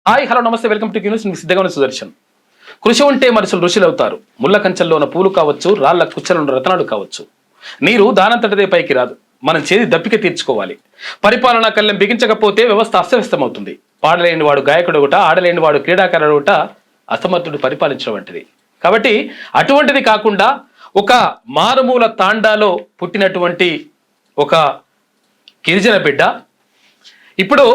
Hi hello నమస్తే welcome to news. సిద్ధంగా సుదర్శన్. కృషి ఉంటే మనుషులు ఋషులు అవుతారు. ముళ్ళ కంచెల్లో ఉన్న పూలు కావచ్చు, రాళ్ల కుచ్చలో ఉన్న రతనాలు కావచ్చు. నీరు దానంతటదే పైకి రాదు, మనం చేది దప్పిక తీర్చుకోవాలి. పరిపాలనా కళ్ళెం బిగించకపోతే వ్యవస్థ అస్తవ్యస్తమవుతుంది. పాడలేని వాడు గాయకుడు ఒకట, ఆడలేని వాడు క్రీడాకారుడు ఒకట, అసమర్థుడు పరిపాలించడం వంటిది. కాబట్టి అటువంటిది కాకుండా ఒక మారుమూల తాండాలో పుట్టినటువంటి ఒక గిరిజన బిడ్డ ఇప్పుడు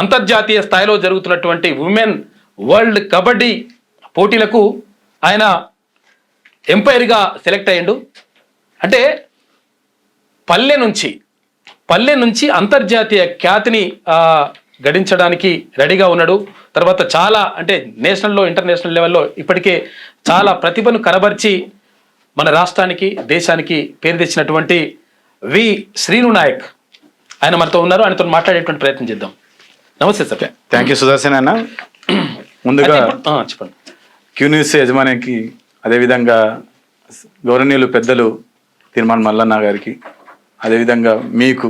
అంతర్జాతీయ స్థాయిలో జరుగుతున్నటువంటి ఉమెన్ వరల్డ్ కబడ్డీ పోటీలకు ఆయన ఎంపైర్గా సెలెక్ట్ అయ్యిండు. అంటే పల్లె నుంచి అంతర్జాతీయ ఖ్యాతిని గడించడానికి రెడీగా ఉన్నాడు. తర్వాత చాలా అంటే నేషనల్లో ఇంటర్నేషనల్ లెవెల్లో ఇప్పటికే చాలా ప్రతిభను కనబర్చి మన రాష్ట్రానికి దేశానికి పేరు తెచ్చినటువంటి వి శ్రీను నాయక్ ఆయన మనతో ఉన్నారు. ఆయనతో మాట్లాడేటువంటి ప్రయత్నం చేద్దాం. నమస్తే సార్. థ్యాంక్ యూ సుదర్శన్ అన్న. ముందుగా చెప్పండి. క్యూ న్యూస్ యజమానికి, అదేవిధంగా గౌరవనీయులు పెద్దలు తిరుమల మల్లన్న గారికి, అదేవిధంగా మీకు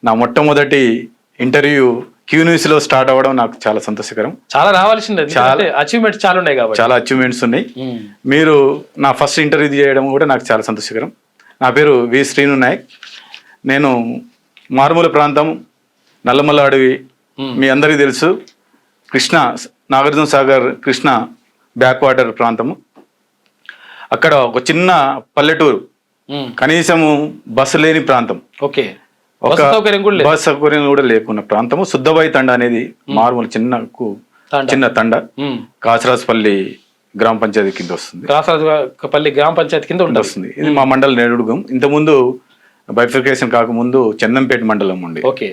నా మొట్టమొదటి ఇంటర్వ్యూ క్యూ న్యూస్ లో స్టార్ట్ అవ్వడం నాకు చాలా సంతోషకరం. చాలా రావాల్సిందే, చాలా అచీవ్మెంట్స్ చాలా ఉన్నాయి కాబట్టి. చాలా అచీవ్మెంట్స్ ఉన్నాయి. మీరు నా ఫస్ట్ ఇంటర్వ్యూ చేయడం కూడా నాకు చాలా సంతోషకరం. నా పేరు వి శ్రీను నాయక్. నేను మారుమూల ప్రాంతం నల్లమల్ల అడవి, మీ అందరికీ తెలుసు, కృష్ణ నాగార్జున సాగర్ కృష్ణ బ్యాక్ వాటర్ ప్రాంతము. అక్కడ ఒక చిన్న పల్లెటూరు, కనీసము బస్సు లేని ప్రాంతం, ఓకే, ఒక బస్ సౌకర్యం కూడా లేకున్న ప్రాంతము. సుద్దబాయి తండ అనేది మారుమూల చిన్న తండ, కాసరాజపల్లి గ్రామ పంచాయతీ కింద వస్తుంది. కాసరాజపల్లి గ్రామ పంచాయతీ కింద వస్తుంది. ఇది మా మండల నేడుగుం. ఇంతకుముందు బైఫికేషన్ కాకముందు చందంపేట మండలం ఉండే. ఓకే.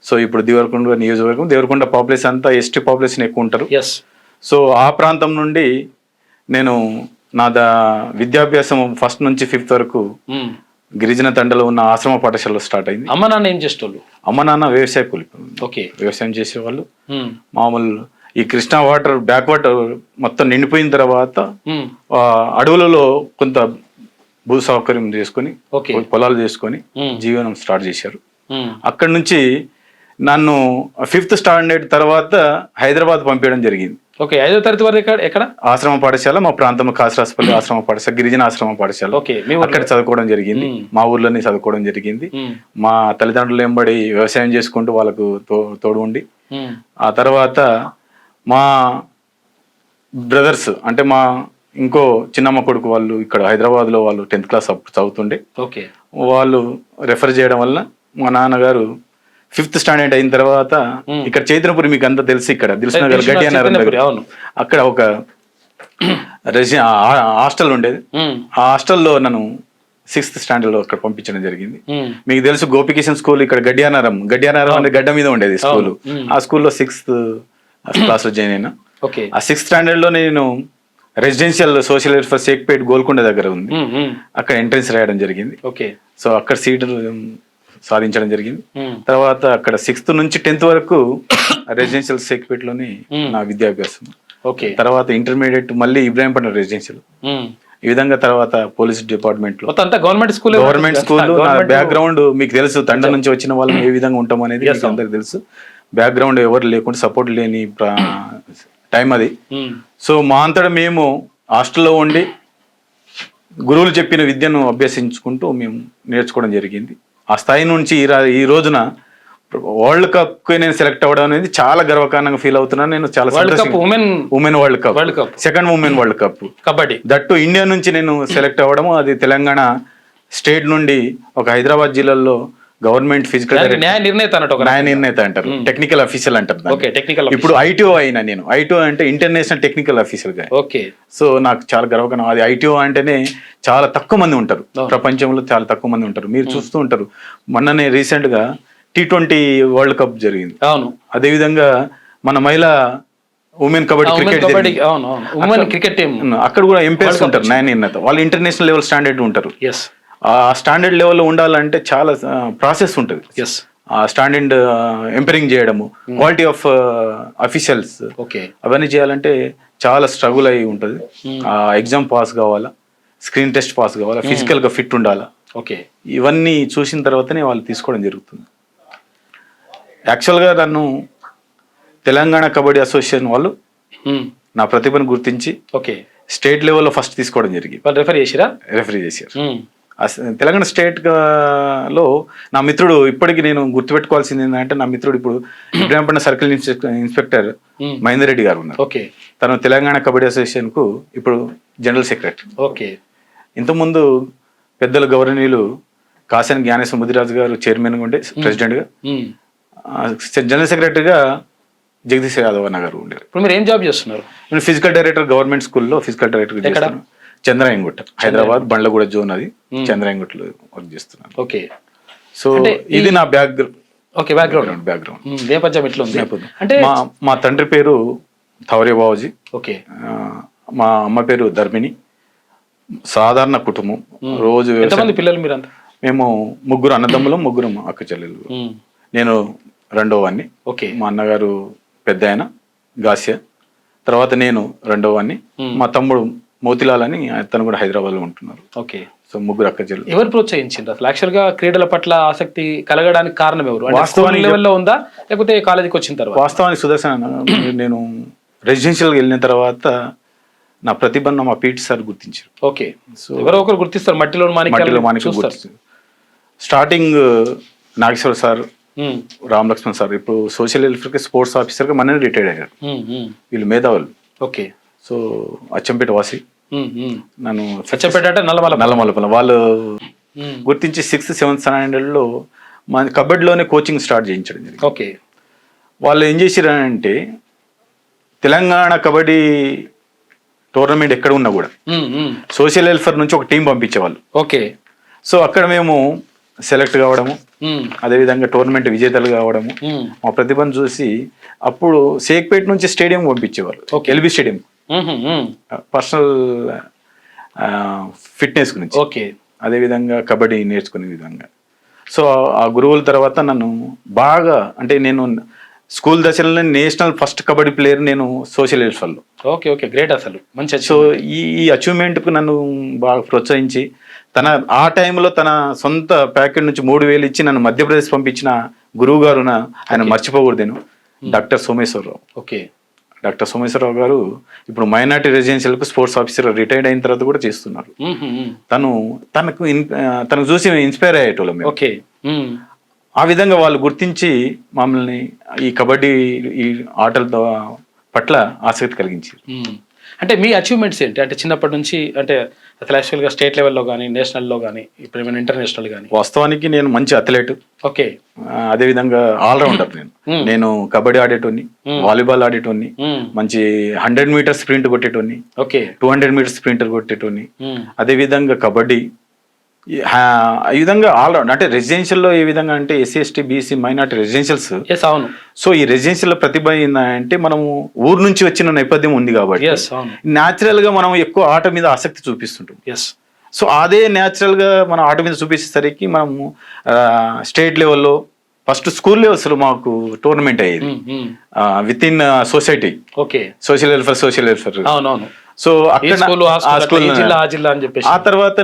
సో ఇప్పుడు దేవరకొండ నియోజకవర్గం, దేవరకొండ పాపులేషన్ అంతా ఎస్టీ పాపులేషన్ ఎక్కువ ఉంటారు. సో ఆ ప్రాంతం నుండి నేను నా విద్యాభ్యాసం ఫస్ట్ నుంచి 5th వరకు గిరిజన తండలో ఉన్న ఆశ్రమ పాఠశాలలో స్టార్ట్ అయింది. అమ్మ నాన్న ఏం చేసేవాళ్ళు? అమ్మ నాన్న వ్యవసాయ కూలి, వ్యవసాయం చేసేవాళ్ళు. మామూలు ఈ కృష్ణా వాటర్ బ్యాక్ వాటర్ మొత్తం నిండిపోయిన తర్వాత అడవులలో కొంత భూ సౌకర్యం చేసుకొని, పొలాలు చేసుకొని జీవనం స్టార్ట్ చేశారు. అక్కడ నుంచి నన్ను 5th స్టాండర్డ్ తర్వాత హైదరాబాద్ పంపించడం జరిగింది. ఓకే. 5వ తరగతి వరకు ఎక్కడ? ఆశ్రమ పాఠశాల, మా ప్రాంతం కాసరాజపల్లి ఆశ్రమ పాఠశాల, గిరిజన ఆశ్రమ పాఠశాల. అక్కడ చదువుకోవడం జరిగింది. మా ఊర్లోనే చదువుకోవడం జరిగింది. మా తల్లిదండ్రులు వెంబడి వ్యవసాయం చేసుకుంటూ వాళ్ళకు తోడు ఉండి, ఆ తర్వాత మా బ్రదర్స్ అంటే మా ఇంకో చిన్నమ్మ కొడుకు వాళ్ళు ఇక్కడ హైదరాబాద్ లో వాళ్ళు 10th క్లాస్ అప్పుడు చదువుతుండే. ఓకే. వాళ్ళు రెఫర్ చేయడం వల్ల మా నాన్నగారు 5th స్టాండర్డ్ అయిన తర్వాత ఇక్కడ చైతన్యపురి, మీకు అంతా తెలిసి, ఇక్కడ దిల్సునగర్ గడియారం, అక్కడ ఒక హాస్టల్ ఉండేది. ఆ హాస్టల్లో నన్ను 6th స్టాండర్డ్ లో అక్కడ పంపించడం జరిగింది. మీకు తెలుసు గోపికిషన్ స్కూల్ ఇక్కడ గడ్యానారం అనే గడ్డ మీద ఉండేది స్కూల్. ఆ స్కూల్లో 6th క్లాస్ లో జాయిన్ అయినా. ఆ 6th స్టాండర్డ్ లో నేను residential social welfare Shaikpet Golconda దగ్గర ఉంది, అక్కడ ఎంట్రన్స్ రాయడం జరిగింది. సో అక్కడ సీట్ సాధించడం జరిగింది. తర్వాత అక్కడ 6th నుంచి 10th వరకు రెసిడెన్షియల్ షేక్పేట్ లోని నా విద్యాభ్యాసం. తర్వాత ఇంటర్మీడియట్ మళ్ళీ ఇబ్రాహీంపట్నం రెసిడెన్షియల్. ఈ విధంగా తర్వాత పోలీస్ డిపార్ట్మెంట్ లో గవర్నమెంట్ స్కూల్. నా బ్యాక్గ్రౌండ్ మీకు తెలుసు, తండ నుంచి వచ్చిన వాళ్ళని ఏ విధంగా ఉంటాం అనేది అందరికి తెలుసు. బ్యాక్గ్రౌండ్ ఎవరు లేకుండా సపోర్ట్ లేని టైం అది. సో మా అంతటా మేము హాస్టల్లో ఉండి గురువులు చెప్పిన విద్యను అభ్యసించుకుంటూ మేము నేర్చుకోవడం జరిగింది. ఆ స్థాయి నుంచి ఈ రోజున వరల్డ్ కప్ కి నేను సెలెక్ట్ అవ్వడం అనేది చాలా గర్వకారణంగా ఫీల్ అవుతున్నాను. నేను చాలా women world cup, second women world cup kabaddi, that India నుంచి నేను సెలెక్ట్ అవ్వడం. అది తెలంగాణ స్టేట్ నుండి ఒక హైదరాబాద్ జిల్లాలో గవర్నమెంట్ ఫిజికల్ న్యాయ నిర్ణేత అంటారు, టెక్నికల్ అఫీషియల్ అంటారు. ఇప్పుడు ఐటీఓ అయినా నేను. ఐటీఓ అంటే ఇంటర్నేషనల్ టెక్నికల్ అఫీసర్ గా. సో నాకు చాలా గర్వకారణం. అది ఐటీఓ అంటేనే చాలా తక్కువ మంది ఉంటారు ప్రపంచంలో, చాలా తక్కువ మంది ఉంటారు. మీరు చూస్తూ ఉంటారు, మొన్ననే రీసెంట్ గా T20 వరల్డ్ కప్ జరిగింది. అదే విధంగా మన మహిళా ఉమెన్ కబడ్డీ క్రికెట్ టీం అక్కడ కూడా ఎంపైర్స్ ఉంటారు, న్యాయ నిర్ణేత. వాళ్ళు ఇంటర్నేషనల్ లెవెల్ స్టాండర్డ్ ఉంటారు. ఆ స్టాండర్డ్ లెవెల్లో ఉండాలంటే చాలా ప్రాసెస్ ఉంటుంది. ఆ స్టాండర్డ్ ఎంపైరింగ్ చేయడము, క్వాలిటీ ఆఫ్ అఫీషియల్స్, అవన్నీ చేయాలంటే చాలా స్ట్రగుల్ అయి ఉంటుంది. ఆ ఎగ్జామ్ పాస్ కావాలా, స్క్రీన్ టెస్ట్ పాస్ కావాలా, ఫిజికల్ గా ఫిట్ ఉండాలా. ఇవన్నీ చూసిన తర్వాతనే వాళ్ళు తీసుకోవడం జరుగుతుంది. యాక్చువల్గా నన్ను తెలంగాణ కబడ్డీ అసోసియేషన్ వాళ్ళు నా ప్రతిభను గుర్తించి ఓకే స్టేట్ లెవెల్లో ఫస్ట్ తీసుకోవడం జరిగింది. వాళ్ళు రెఫర్ చేసిరా? రెఫరీ చేశారు. తెలంగాణ స్టేట్ లో నా మిత్రుడు, ఇప్పటికి నేను గుర్తుపెట్టుకోవాల్సింది ఏంటంటే, నా మిత్రుడు ఇప్పుడు ఇబ్రాహీంపట్నం సర్కిల్ ఇన్స్పెక్టర్ మహేందర్ రెడ్డి గారు ఉన్నారు. ఓకే. తను తెలంగాణ కబడ్డీ అసోసియేషన్ కు ఇప్పుడు జనరల్ సెక్రటరీ. ఓకే. ఇంతకుముందు పెద్దలు గౌరవనీయులు కాసాని జ్ఞానేశ్వర ముదిరాజు గారు చైర్మన్ గా ఉండే, ప్రెసిడెంట్ గా, జనరల్ సెక్రటరీగా జగదీష్ యాదవ్ అన్న గారు ఉండేది. ఇప్పుడు మీరు ఏం జాబ్ చేస్తున్నారు? నేను ఫిజికల్ డైరెక్టర్, గవర్నమెంట్ స్కూల్లో physical director, Chandrayangutta, Hyderabad Bandlaguda zone, అది చంద్రాయంగుట్టలో వర్క్ చేస్తున్నాను. ఓకే. సో ఇది నా బ్యాక్గ్రౌండ్. ఓకే, బ్యాక్గ్రౌండ్ నేపథ్యం ఎట్లా ఉంది అంటే, మా తండ్రి పేరు థౌరే బావజీ. ఓకే. మా అమ్మ పేరు ధర్మిణి. సాధారణ కుటుంబం. రోజు ఎంతమంది పిల్లలు మీరంతా? మేము ముగ్గురు అన్నదమ్ములు, ముగ్గురు అక్క చెల్లెలు. నేను రెండో వాడిని. ఓకే. మా అన్నగారు పెద్ద ఆయన గాసియా, తర్వాత నేను రెండో వాడిని. మా తమ్ముడు మోతిలాల్ అని, తను కూడా హైదరాబాద్ లో ఉంటున్నారు. ఓకే. సో ముగ్గురు అక్క చెల్లెలు. ఎవరు ప్రోత్సహించారు అసలు యాక్చువల్ గా క్రీడల పట్ల ఆసక్తి కలగడానికి కారణం ఎవరు? వాస్తవానికి లెవెల్లో ఉందా లేకపోతే కాలేజీకి వచ్చిన తర్వాత? వాస్తవానికి సుదర్శన్, నేను రెసిడెన్షియల్ వెళ్ళిన తర్వాత నా ప్రతిభను మా పీటీ సార్ గుర్తించారు. ఓకే. సో ఎవరో ఒకరు గుర్తిస్తారు, మట్టిలో మాణిక్యం గుర్తిస్తారు. Starting Nageswara sir, Ram Lakshman sir, ఇప్పుడు సోషల్ వెల్ఫేర్ స్పోర్ట్స్ ఆఫీసర్ గా మనని రిటైర్డ్ అయ్యారు. వీళ్ళు మేధావులు. ఓకే. సో అచ్చంపేట వాసి, నన్ను అచ్చంపేట అంటే నల్లమలపల వాళ్ళు గుర్తించి 6th 7th స్టాండర్డ్ లో మన కబడ్డీలోనే కోచింగ్ స్టార్ట్ చేయించడం జరిగింది. ఓకే. వాళ్ళు ఏం చేశారంటే, తెలంగాణ కబడ్డీ టోర్నమెంట్ ఎక్కడ ఉన్నా కూడా సోషల్ వెల్ఫేర్ నుంచి ఒక టీం పంపించేవాళ్ళు. ఓకే. సో అక్కడ మేము సెలెక్ట్ కావడము, అదేవిధంగా టోర్నమెంట్ విజేతలు కావడము, మా ప్రతిభను చూసి అప్పుడు షేక్పేట నుంచి స్టేడియం పంపించేవారు, ఎల్బీ స్టేడియం, పర్సనల్ ఫిట్నెస్ గురించి. ఓకే. అదేవిధంగా కబడ్డీ నేర్చుకునే విధంగా. సో ఆ గురువుల తర్వాత నన్ను బాగా, అంటే నేను స్కూల్ దశలో నేషనల్ ఫస్ట్ కబడ్డీ ప్లేయర్ నేను సోషల్ వెల్ఫేర్లో. ఓకే. Okay, great. అసలు మంచి. సో ఈ అచీవ్మెంట్కు నన్ను బాగా ప్రోత్సహించి, ఆ టైంలో తన సొంత ప్యాకెట్ నుంచి 3,000 ఇచ్చి నన్ను మధ్యప్రదేశ్ పంపించిన గురువు గారు, ఆయన మర్చిపోకూడదు, doctor Someswararao. Okay. Doctor Someswararao గారు ఇప్పుడు మైనార్టీ రెసిడెన్షియల్ కు స్పోర్ట్స్ ఆఫీసర్ రిటైర్డ్ అయిన తర్వాత కూడా చేస్తున్నారు. తనకు చూసి ఇన్స్పైర్ అయ్యేటోళ్ళం. ఓకే. ఆ విధంగా వాళ్ళు గుర్తించి మమ్మల్ని ఈ కబడ్డీ ఈ ఆటల పట్ల ఆసక్తి కలిగించారు. అంటే మీ అచీవ్మెంట్స్ ఏంటి? అంటే చిన్నప్పటి నుంచి, అంటే అసలు యాక్చువల్గా స్టేట్ లెవెల్లో కానీ, నేషనల్లో కానీ, ఇప్పుడు ఏమైనా ఇంటర్నేషనల్ కానీ? వాస్తవానికి నేను మంచి అథ్లెట్. ఓకే. అదేవిధంగా ఆల్రౌండర్. నేను కబడ్డీ ఆడేటోని, వాలీబాల్ ఆడేటోని, మంచి 100 మీటర్స్ స్ప్రింట్ కొట్టేటోని, ఓకే, 200 మీటర్స్ స్ప్రింటర్ కొట్టేటోని, అదేవిధంగా కబడ్డీ, ఈ విధంగా ఆల్రౌండ్. అంటే రెసిడెన్షియల్ లో ఏ విధంగా అంటే SC ST BC minority residentials. అవును. సో ఈ రెసిడెన్షియల్ లో ప్రతిభ ఏంటంటే, మనము ఊరు నుంచి వచ్చిన నేపథ్యం ఉంది కాబట్టి న్యాచురల్ గా మనం ఎక్కువ ఆట మీద ఆసక్తి చూపిస్తుంటాం. సో అదే న్యాచురల్ గా మనం ఆట మీద చూపించేసరికి మనము స్టేట్ లెవెల్లో ఫస్ట్ స్కూల్ లెవెల్స్ లో మాకు టోర్నమెంట్ అయ్యేది with in society. Okay. Social welfare. అవునవును. సో ఆ తర్వాత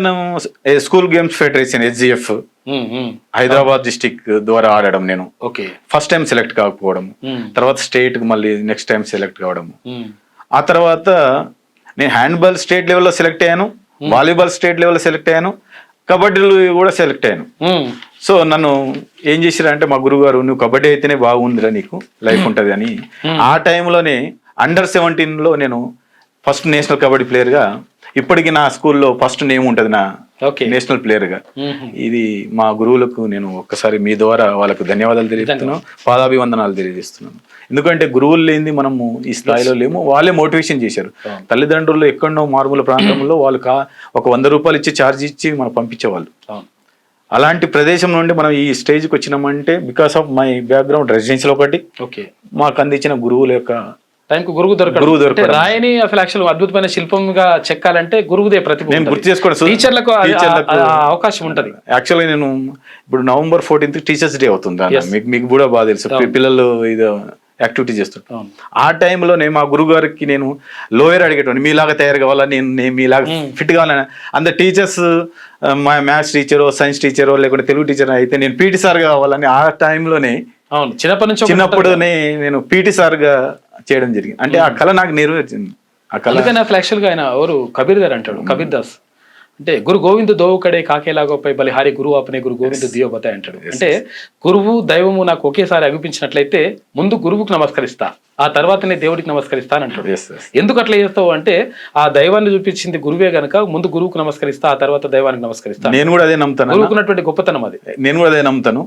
school games federation SGF Hyderabad district ద్వారా ఆడడం. నేను ఫస్ట్ టైం సెలెక్ట్ కాకపోవడం, తర్వాత స్టేట్ మళ్ళీ నెక్స్ట్ టైం సెలెక్ట్ కావడం. ఆ తర్వాత నేను హ్యాండ్బాల్ స్టేట్ లెవెల్లో సెలెక్ట్ అయ్యాను, వాలీబాల్ స్టేట్ లెవెల్లో సెలెక్ట్ అయ్యాను, కబడ్డీలో కూడా సెలెక్ట్ అయ్యాను. సో నన్ను ఏం చేశారంటే, మా గురువు గారు, నువ్వు కబడ్డీ అయితేనే బాగుందిరా, నీకు లైఫ్ ఉంటది అని. ఆ టైంలోనే Under 17 లో నేను ఫస్ట్ నేషనల్ కబడ్డీ ప్లేయర్ గా, ఇప్పటికి నా స్కూల్లో ఫస్ట్ నేమ్ ఉంటది నా నేషనల్ ప్లేయర్ గా. ఇది మా గురువులకు నేను ఒక్కసారి మీ ద్వారా వాళ్ళకు ధన్యవాదాలు తెలియజేస్తున్నాను, పాదాభివందనాలు తెలియజేస్తున్నాను. ఎందుకంటే గురువులు లేనిది మనము ఈ స్థాయిలో లేము. వాళ్ళే మోటివేషన్ చేశారు. తల్లిదండ్రులు ఎక్కడో మారుమూల ప్రాంతంలో వాళ్ళు ఒక 100 రూపాయలు ఇచ్చి ఛార్జ్ ఇచ్చి మనం పంపించేవాళ్ళు. అలాంటి ప్రదేశం నుండి మనం ఈ స్టేజ్కి వచ్చినామంటే because of my background residential ఒకటి, మాకు అందించిన గురువుల యొక్క టైంకు గురువు దొరకదు. రాయని అసలు యాక్చువల్ అద్భుతమైన శిల్పంగా చెక్కాలంటే గురువుదే ప్రతిభ. నేను గుర్తు చేసుకోవడం, టీచర్లకు అవకాశం ఉంటది. యాక్చువల్గా నేను ఇప్పుడు November 14th టీచర్స్ డే అవుతుంది, మీకు కూడా బాగా తెలుసు, పిల్లలు ఇది యాక్టివిటీ చేస్తుంటాను. ఆ టైంలో నేను మా గురువు గారికి నేను లోయర్ అడిగేటోని, మీలాగా తయారు కావాలని, నేను మీలాగా ఫిట్ కావాలని. అందరు టీచర్స్ మా మ్యాథ్స్ టీచరో, సైన్స్ టీచరో, లేకుంటే తెలుగు టీచర్ అయితే నేను PT సార్ కావాలని ఆ టైంలోనే అవును, చిన్నప్పటి నుంచి చిన్నప్పుడునే నేను పీటీ సార్గా చేయడం జరిగింది. అంటే ఆ కళ నాకు నెరవేర్చింది. ఆ కళ అందుకని అసలు యాక్చువల్గా ఆయన ఎవరు కబీర్ దార్ అంటాడు, కబీర్ దాస్ అంటే గురు గోవింద్ దోవు కడే కాకేలాగోపై బలిహారి గురువు ఆపనే గురు గోవింద్ దియో బతాయ్ అంటాడు. అంటే గురువు దైవము నాకు ఒకేసారి అగుపించినట్లయితే ముందు గురువుకు నమస్కరిస్తా, ఆ తర్వాతనే దేవుడికి నమస్కరిస్తా అని అంటాడు. ఎందుకు అట్లా చేస్తావు అంటే ఆ దైవాన్ని చూపించింది గురువే గనక ముందు గురువుకు నమస్కరిస్తా, ఆ తర్వాత దైవానికి నమస్కరిస్తా. నేను కూడా అదే నమ్ముతాను. గురువుకు ఉన్నటువంటి గొప్పతనం అది. నేను కూడా అదే నమ్ముతాను.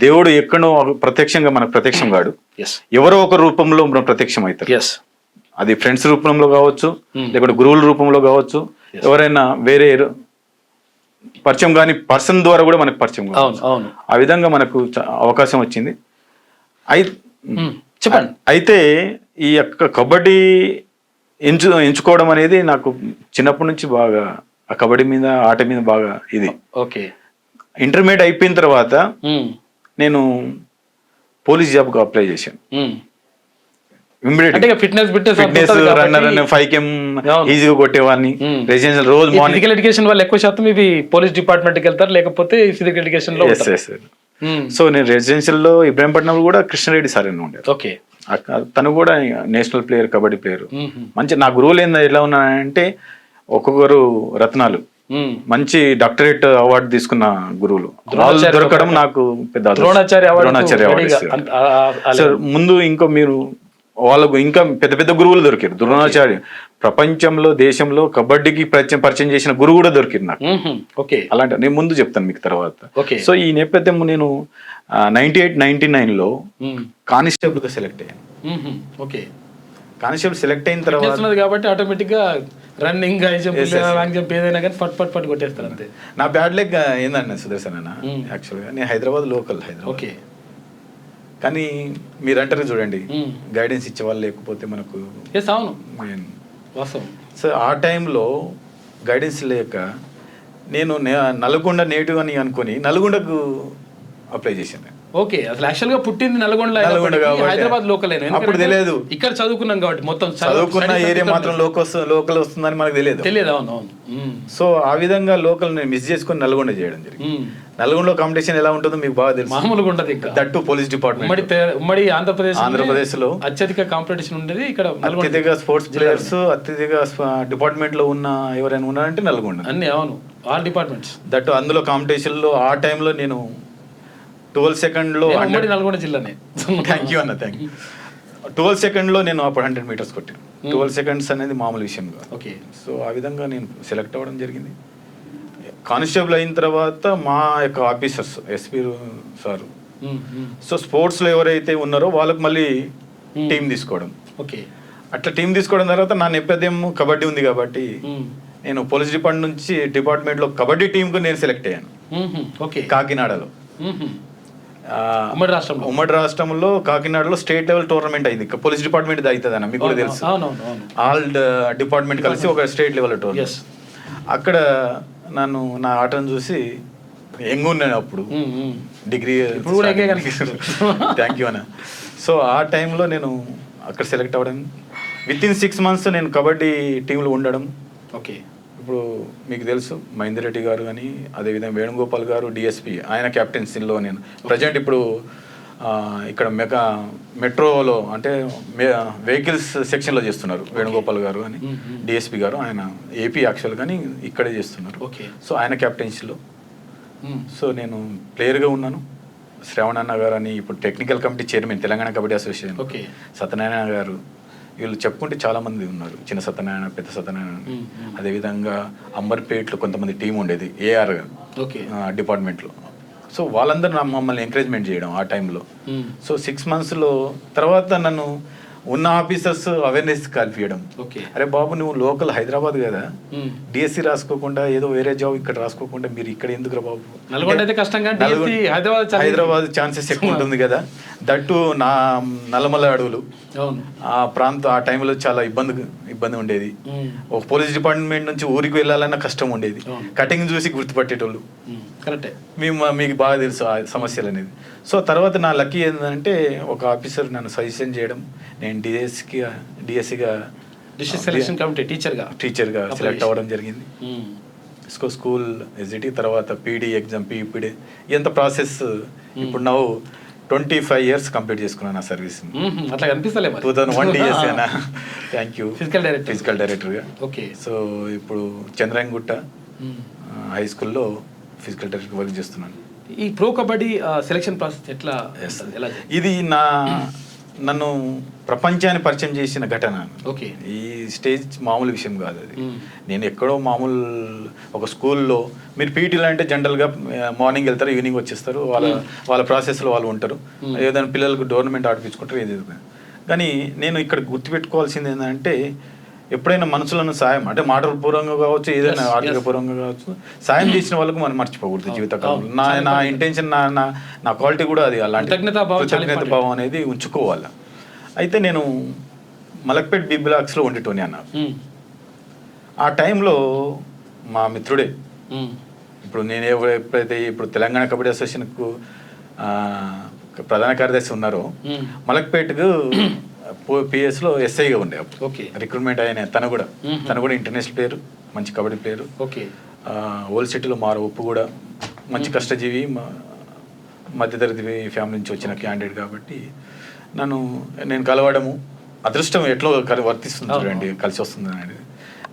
దేవుడు ఎక్కడో ప్రత్యక్షంగా మనకు ప్రత్యక్షం కాడు, ఎస్ ఎవరో ఒక రూపంలో మనం ప్రత్యక్షం అవుతారు. ఎస్ అది ఫ్రెండ్స్ రూపంలో కావచ్చు, లేకపోతే గురువుల రూపంలో కావచ్చు, ఎవరైనా వేరే పరిచయం కాని పర్సన్ ద్వారా కూడా మనకు పరిచయం కావచ్చు. అవును, ఆ విధంగా మనకు అవకాశం వచ్చింది. చెప్పండి. అయితే ఈ యొక్క కబడ్డీ ఎంచుకోవడం అనేది నాకు చిన్నప్పటి నుంచి బాగా ఆ కబడ్డీ మీద ఆట మీద బాగా ఇది. ఓకే. ఇంటర్మీడియట్ అయిపోయిన తర్వాత నేను పోలీస్ జాబ్కి అప్లై చేశాను. ఫిట్నెస్ రన్నర్ 5km ఈజీగా కొట్టేవాడిని. రెసిడెన్షియల్ రోజు మార్నింగ్ ఫిజికల్ ఎడ్యుకేషన్ వాళ్ళు ఎక్కువ శాతం ఇవి పోలీస్ డిపార్ట్మెంట్ కి వెళ్తారు, లేకపోతే ఫిజికల్ ఎడ్యుకేషన్ లో. సో నేను రెసిడెన్షియల్ లో ఇబ్రాహీంపట్నం కూడా కృష్ణారెడ్డి సార్ అని ఉండేది. ఓకే. తను కూడా నేషనల్ ప్లేయర్, కబడ్డీ ప్లేయర్. మంచి నా గురువులు ఎలా ఉన్నాయంటే ఒక్కొక్కరు రత్నాలు, మంచి డాక్టరేట్ అవార్డు తీసుకున్న గురువులు దొరకడం నాకు పెద్ద ద్రోణాచార్య అవార్డు. ముందు ఇంకో మీరు వాళ్ళకు ఇంకా పెద్ద పెద్ద గురువులు దొరికారు. ద్రోణాచార్య ప్రపంచంలో దేశంలో కబడ్డీకి పరిచయం చేసిన గురువు కూడా దొరికింది నాకు. అలాంటి నేను ముందు చెప్తాను మీకు తర్వాత. సో ఈ నేపథ్యం నేను 98-99 లో కానిస్టేబుల్ గా సెలెక్ట్ అయ్యాను. కానిస్టేబుల్ సెలెక్ట్ అయిన తర్వాత కాబట్టి ఆటోమేటిక్ గా రన్నింగ్ ఏదైనా కానీ పట్ కొట్టేస్తారు అంతే. నా బ్యాడ్ లెగ్ ఏందన్న సుదర్శన్ అన్న, యాక్చువల్గా నేను హైదరాబాద్ లోకల్. హైదరాబాద్ కానీ మీరు అంటారు చూడండి, గైడెన్స్ ఇచ్చే వాళ్ళు లేకపోతే మనకు. సో ఆ టైంలో గైడెన్స్ లేక నేను నల్గొండ నేటివ్ అని అనుకుని నల్గొండకు అప్లై చేశాను. ఓకే. అసలు యాక్చువల్ గా పుట్టింది నల్గొండ, హైదరాబాద్ లోకల్. అప్పుడు తెలియదు, ఇక్కడ చదువుకున్నాం కాబట్టి మొత్తం చదువుకున్న ఏరియా మాత్రం లోకల్ వస్తుందని మనకు తెలియదు. అవును. సో ఆ విధంగా లోకల్ నేను మిస్ చేసుకుని నల్గొండ చేయడం జరిగింది. నల్గొండలో కాంపిటీషన్ ఎలా ఉంటుందో మీకు బాగా తెలుసు. మామూలుగా ఉంటది. దట్టు పోలీస్ డిపార్ట్మెంట్ ఉమ్మడి ఆంధ్రప్రదేశ్ లో అత్యధిక కాంపిటీషన్ ఉండేది. ఇక్కడ అత్యధిక స్పోర్ట్స్ ప్లేయర్స్, అత్యధిక డిపార్ట్మెంట్ లో ఉన్న ఎవరైనా ఉన్నారంటే నల్గొండ. అన్ని అవును, ఆల్ డిపార్ట్మెంట్స్. దట్టు అందులో కాంపిటీషన్ లో ఆ టైంలో నేను 12 సెకండ్ లో నల్గొండ జిల్లానే. థ్యాంక్ యూ అన్న, థ్యాంక్ యూ. 12 సెకండ్ లో నేను అప్పుడు 100 మీటర్స్ కొట్టాను. 12 సెకండ్స్ అనేది మామూలు విషయం కాదు. ఓకే. సో ఆ విధంగా నేను సెలెక్ట్ అవ్వడం జరిగింది. కానిస్టేబుల్ అయిన తర్వాత మా యొక్క officers, SP sir, so sports లో ఎవరైతే ఉన్నారో వాళ్ళకి మళ్ళీ టీం తీసుకోవడం. ఓకే. అట్లా టీం తీసుకోవడం తర్వాత నా నేపథ్యం కబడ్డీ ఉంది కాబట్టి నేను పోలీస్ డిపార్ట్మెంట్ లో కబడ్డీ టీం కు నేను సెలెక్ట్ అయ్యాను. కాకినాడలో, ఉమ్మడి రాష్ట్రంలో కాకినాడలో స్టేట్ లెవెల్ టోర్నమెంట్ అయింది. పోలీస్ డిపార్ట్మెంట్ అవుతుంది అన్న, మీకు కూడా తెలుసు. ఆల్ డిపార్ట్మెంట్ కలిసి ఒక స్టేట్ లెవెల్ టోర్నమెంట్. అక్కడ నన్ను నా ఆటను చూసి యంగ్ ఉన్నాను అప్పుడు, డిగ్రీ. థ్యాంక్ యూ అన్న. సో ఆ టైంలో నేను అక్కడ సెలెక్ట్ అవ్వడం, విత్ ఇన్ 6 months నేను కబడ్డీ టీంలో ఉండడం. ఓకే. ఇప్పుడు మీకు తెలుసు మహేందర్ రెడ్డి గారు అని, అదేవిధంగా వేణుగోపాల్ గారు డిఎస్పీ, ఆయన క్యాప్టెన్సీలో నేను ప్రజెంట్ ఇప్పుడు ఇక్కడ మెట్రోలో అంటే వెహికల్స్ సెక్షన్లో చేస్తున్నారు. వేణుగోపాల్ గారు అని డిఎస్పీ గారు, ఆయన ఏపీ యాక్చువల్ కానీ ఇక్కడే చేస్తున్నారు. సో ఆయన క్యాప్టెన్సీలో సో నేను ప్లేయర్గా ఉన్నాను. శ్రవణ్ అన్న గారు అని ఇప్పుడు technical committee chairman Telangana kabaddi association, Satyanarayana గారు, వీళ్ళు చెప్పుకుంటే చాలా మంది ఉన్నారు. చిన్న సత్యనారాయణ, పెద్ద సత్యనారాయణ. అదేవిధంగా అంబర్పేట్లో కొంతమంది టీం ఉండేది ఏఆర్ డిపార్ట్మెంట్లో. సో వాళ్ళందరూ మమ్మల్ని ఎంకరేజ్మెంట్ చేయడం ఆ టైంలో. సో 6 months తర్వాత నన్ను ఉన్న ఆఫీసర్స్ అవేర్నెస్ కల్పించడం. అరే బాబు, నువ్వు లోకల్ హైదరాబాద్ కదా, డిఎస్సి రాసుకోకుండా ఏదో వేరే జాబ్ ఇక్కడ రాసుకోకుండా మీరు ఇక్కడ ఎందుకు బాబు, హైదరాబాద్ ఛాన్సెస్ ఎక్కువ ఉంటుంది కదా, దట్టు నా నల్లమల్ల అడవులు ఆ ప్రాంతం. ఆ టైంలో చాలా ఇబ్బంది ఉండేది. ఒక పోలీస్ డిపార్ట్మెంట్ నుంచి ఊరికి వెళ్ళాలన్నా కష్టం ఉండేది. కటింగ్ చూసి గుర్తుపట్టేటోళ్ళు. మీకు బాగా తెలుసు ఆ సమస్యలు అనేది. సో తర్వాత నా లక్కీ ఏంటంటే ఒక ఆఫీసర్ నన్ను సజెషన్ చేయడం, నేను డిఎస్సిగా టీచర్గా సెలెక్ట్ అవ్వడం జరిగింది. స్కూల్ ఎస్జిటి తర్వాత పీడీ ఎగ్జామ్, పీఈపీడీ, ఎంత ప్రాసెస్. ఇప్పుడు నవ్వు 25 years కంప్లీట్ చేసుకున్నాను నా సర్వీస్. అట్లా కనిపిస్తలే మరి. 2001 DSC అన్న. Thank you. ఫిజికల్ డైరెక్టర్గా. ఓకే. సో ఇప్పుడు చంద్రాయణగుట్ట హై స్కూల్లో ఫిజికల్ డైరెక్టర్ వర్క్ చేస్తున్నాను. ఈ ప్రో కబడ్డీ సెలక్షన్ ప్రాసెస్ ఎట్లా? ఇది నన్ను ప్రపంచాన్ని పరిచయం చేసిన ఘటన. ఓకే. ఈ స్టేజ్ మామూలు విషయం కాదు అది. నేను ఎక్కడో మామూలు ఒక స్కూల్లో మీరు పీటీలు అంటే జనరల్గా మార్నింగ్ వెళ్తారు, ఈవినింగ్ వచ్చేస్తారు, వాళ్ళ ప్రాసెస్లో వాళ్ళు ఉంటారు, ఏదైనా పిల్లలకు టోర్నమెంట్ ఆడిపించుకుంటారు, ఏది. కానీ నేను ఇక్కడ గుర్తుపెట్టుకోవాల్సింది ఏంటంటే ఎప్పుడైనా మనుషులను సాయం అంటే మాటల పూర్వంగా కావచ్చు, ఏదైనా ఆర్థిక పూర్వంగా కావచ్చు, సాయం చేసిన వాళ్ళకు మనం మర్చిపోకూడదు జీవితకాలంలో. నా ఇంటెన్షన్, నా క్వాలిటీ కూడా అది అలాంటి కృతజ్ఞత భావం అనేది ఉంచుకోవాలి. అయితే నేను మలక్పేట్ బి బ్లాక్స్లో ఉండేటోని అన్న. ఆ టైంలో మా మిత్రుడే, ఇప్పుడు నేను ఎప్పుడైతే ఇప్పుడు తెలంగాణ కబడ్డీ అసోసియేషన్కు ప్రధాన కార్యదర్శి ఉన్నారో, మలక్పేట్కు పిఎస్లో ఎస్ఐగా ఉండే అప్పుడు. ఓకే. రిక్రూట్మెంట్ అయిన తను కూడా ఇంటర్నేషనల్ ప్లేయర్, మంచి కబడ్డీ ప్లేయర్. ఓకే. ఓల్డ్ సిటీలో ఉప్పు కూడా మంచి కష్టజీవి, మధ్యతరగతి ఫ్యామిలీ నుంచి వచ్చిన క్యాండిడేట్ కాబట్టి నేను కలవడము అదృష్టం ఎట్లో వర్తిస్తుంది చూడండి, కలిసి వస్తుంది అనేది.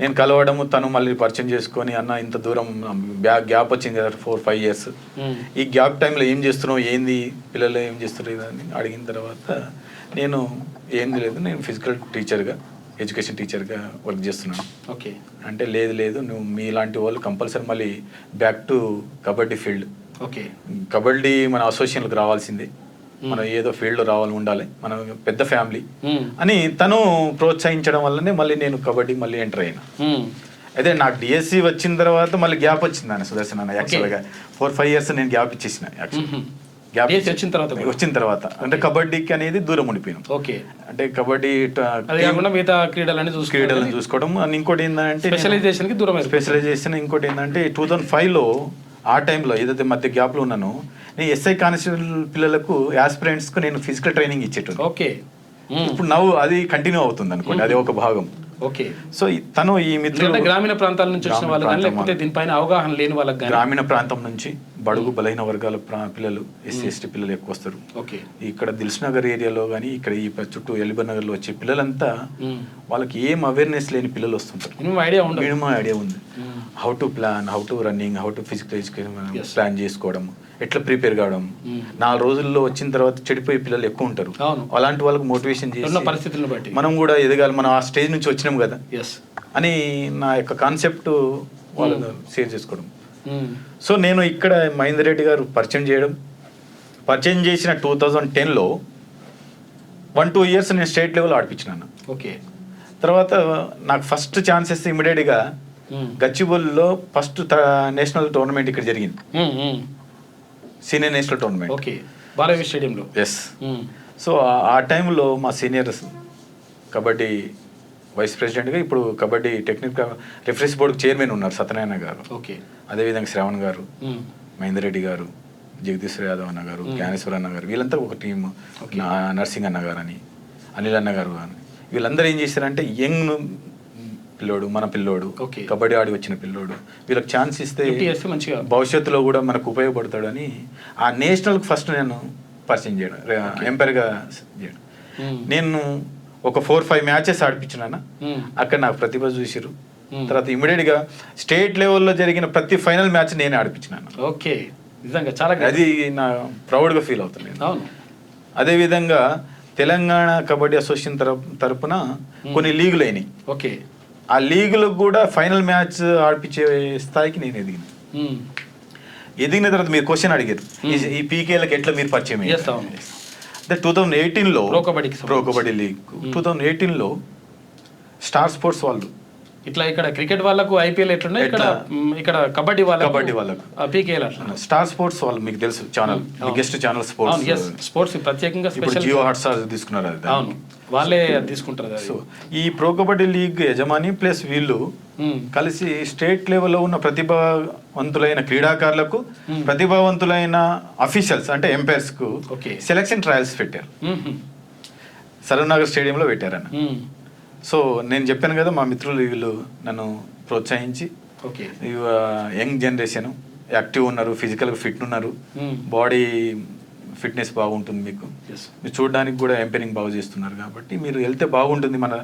నేను కలవడము, తను మళ్ళీ పరిచయం చేసుకొని, అన్న ఇంత దూరం గ్యాప్ వచ్చింది కదా 4-5 years, ఈ గ్యాప్ టైంలో ఏం చేస్తున్నావు, ఏంది పిల్లలు ఏం చేస్తున్నారు ఇదని అడిగిన తర్వాత నేను ఏంది లేదు, నేను ఫిజికల్ టీచర్గా, ఎడ్యుకేషన్ టీచర్గా వర్క్ చేస్తున్నాను. ఓకే. అంటే లేదు నువ్వు మీలాంటి వాళ్ళు కంపల్సరీ మళ్ళీ back to kabaddi field. Okay. Kabaddi మన అసోసియేషన్లకు రావాల్సిందే, మనం ఏదో ఫీల్డ్లో ఉండాలి, మన పెద్ద ఫ్యామిలీ అని తను ప్రోత్సహించడం వల్లనే మళ్ళీ నేను కబడ్డీ మళ్ళీ ఎంటర్ అయినా. అయితే నాకు డిఎస్సి వచ్చిన తర్వాత మళ్ళీ గ్యాప్ వచ్చింది అన్న సుదర్శన్ అన్న. యాక్చువల్గా 4-5 years నేను గ్యాప్ ఇచ్చేసిన. గ్యాప్ వచ్చిన తర్వాత అంటే కబడ్డీకి అనేది దూరం ఉండిపోయాను. ఓకే. అంటే కబడ్డీ మిగతా క్రీడలను చూసుకోవడం. ఇంకోటి ఏంటంటే స్పెషలైజేషన్. ఇంకోటి ఏంటంటే 2005లో ఆ టైంలో ఏదైతే మధ్య గ్యాప్లో ఉన్నానో, నేను ఎస్ఐ కానిస్టేబుల్ పిల్లలకు యాస్పిరెంట్స్కు నేను ఫిజికల్ ట్రైనింగ్ ఇచ్చేటోను. ఓకే. ఇప్పుడు అది కంటిన్యూ అవుతుంది అనుకోండి, అది ఒక భాగం. ఓకే. సో తను ఈ మిత్రులు గ్రామీణ ప్రాంతాల నుంచి వచ్చిన వాళ్ళు కానీ, లేకపోతే దీనిపైన అవగాహన లేని వాళ్ళకి కానీ, గ్రామీణ ప్రాంతం నుంచి బడుగు బలహీన వర్గాల పిల్లలు, SC/ST పిల్లలు ఎక్కువ వస్తారు. ఓకే. ఇక్కడ దిల్సునగర్ ఏరియాలో కానీ, ఇక్కడ ఈ చుట్టూ ఎల్బీ నగర్లో వచ్చే పిల్లలంతా వాళ్ళకి ఏం అవేర్నెస్ లేని పిల్లలు వస్తుంటారు. మినిమం ఐడియా ఉంది. How to plan, how to running, how to physical education plan చేసుకోవడం, ఎట్లా ప్రిపేర్ కావడం. 4 రోజుల్లో వచ్చిన తర్వాత చెడిపోయే పిల్లలు ఎక్కువ ఉంటారు. అలాంటి వాళ్ళకి మోటివేషన్ చేసి పరిస్థితులను బట్టి మనం కూడా ఎదగాలి, మనం ఆ స్టేజ్ నుంచి వచ్చినాం కదా అని నా యొక్క కాన్సెప్ట్ వాళ్ళని షేర్ చేసుకోవడం. సో నేను ఇక్కడ మహేందర్ రెడ్డి గారు పరిచయం చేసిన 2010లో 1-2 years నేను స్టేట్ లెవెల్ ఆడిపించినాను. ఓకే. తర్వాత నాకు ఫస్ట్ ఛాన్సెస్ ఇమీడియట్గా గచ్చిబౌలిలో ఫస్ట్ నేషనల్ టోర్నమెంట్ ఇక్కడ జరిగింది, senior national tournament. Okay. Balayya స్టేడియంలో. ఎస్. సో ఆ టైంలో మా సీనియర్ కబడ్డీ వైస్ ప్రెసిడెంట్గా, ఇప్పుడు kabaddi technical reference board chairman ఉన్నారు సత్యనారాయణ గారు. ఓకే. అదేవిధంగా శ్రావణ్ గారు, మహేందర్ రెడ్డి గారు, జగదీశ్వర యాదవ్ అన్న గారు, జ్ఞానేశ్వర అన్న గారు, వీళ్ళంతా ఒక టీమ్. నర్సింగ్ అన్న గారు అని, అనిల్ అన్న గారు అని, వీళ్ళందరూ ఏం చేశారంటే యంగ్ పిల్లోడు, మన పిల్లోడు, కబడ్డీ ఆడి వచ్చిన పిల్లోడు, వీళ్ళకి ఛాన్స్ ఇస్తే భవిష్యత్తులో కూడా మనకు ఉపయోగపడతాడని ఆ నేషనల్కి ఫస్ట్ నేను పరిచయం చేయడం, ఎంపైర్గా చేయడం. నేను ఒక 4-5 matches ఆడిపించినా, అక్కడ నాకు ప్రతిభ చూసిరు. తర్వాత ఇమీడియట్గా స్టేట్ లెవెల్లో జరిగిన ప్రతి ఫైనల్ మ్యాచ్ నేనే ఆడిపించినాను. ఓకే. నిజంగా చాలా అది నా ప్రౌడ్గా ఫీల్ అవుతుంది. అదేవిధంగా తెలంగాణ కబడ్డీ అసోసియేషన్ తరపున కొన్ని లీగులు అయినాయి. ఓకే. ఆ లీగులకు కూడా ఫైనల్ మ్యాచ్ ఆడిపించే స్థాయికి నేను ఎదిగిన తర్వాత మీరు క్వశ్చన్ అడిగారు, ఈ పీకేలకు ఎట్లా మీరు పరిచయం అయ్యారు. 2018లో ప్రో కబడ్డీ లీగ్ 2018లో స్టార్ స్పోర్ట్స్ వాళ్ళు ఇట్లా ఇక్కడ క్రికెట్ వాళ్ళకు ఐపీఎల్ ఎట్లున్నాయి, ఇక్కడ కబడ్డీ వాళ్ళకు పీకేఎల్ అట్లా. స్టార్ స్పోర్ట్స్ వాళ్ళు మీకు తెలుసు, ఛానల్ బిగ్గెస్ట్ ఛానల్ స్పోర్ట్స్ ప్రత్యేకంగా జియో హాట్స్టార్ తీసుకున్నారు, అవును వాళ్ళే తీసుకుంటారు. సో ఈ ప్రో కబడ్డీ లీగ్ యజమాని ప్లస్ వీళ్ళు కలిసి స్టేట్ లెవెల్లో ఉన్న ప్రతిభావంతులైన క్రీడాకారులకు, ప్రతిభావంతులైన అఫీషియల్స్ అంటే ఎంపైర్స్ కు సెలక్షన్ ట్రయల్స్ పెట్టారు. సరూనగర్ స్టేడియంలో పెట్టారన్న. సో నేను చెప్పాను కదా, మా మిత్రులు వీళ్ళు నన్ను ప్రోత్సహించి, యంగ్ జనరేషన్ యాక్టివ్ ఉన్నారు, ఫిజికల్గా ఫిట్ ఉన్నారు, బాడీ ఫిట్నెస్ బాగుంటుంది మీకు. Yes. మీరు చూడడానికి కూడా ఎంపైరింగ్ బాగా చేస్తున్నారు కాబట్టి మీరు వెళ్తే బాగుంటుంది. మన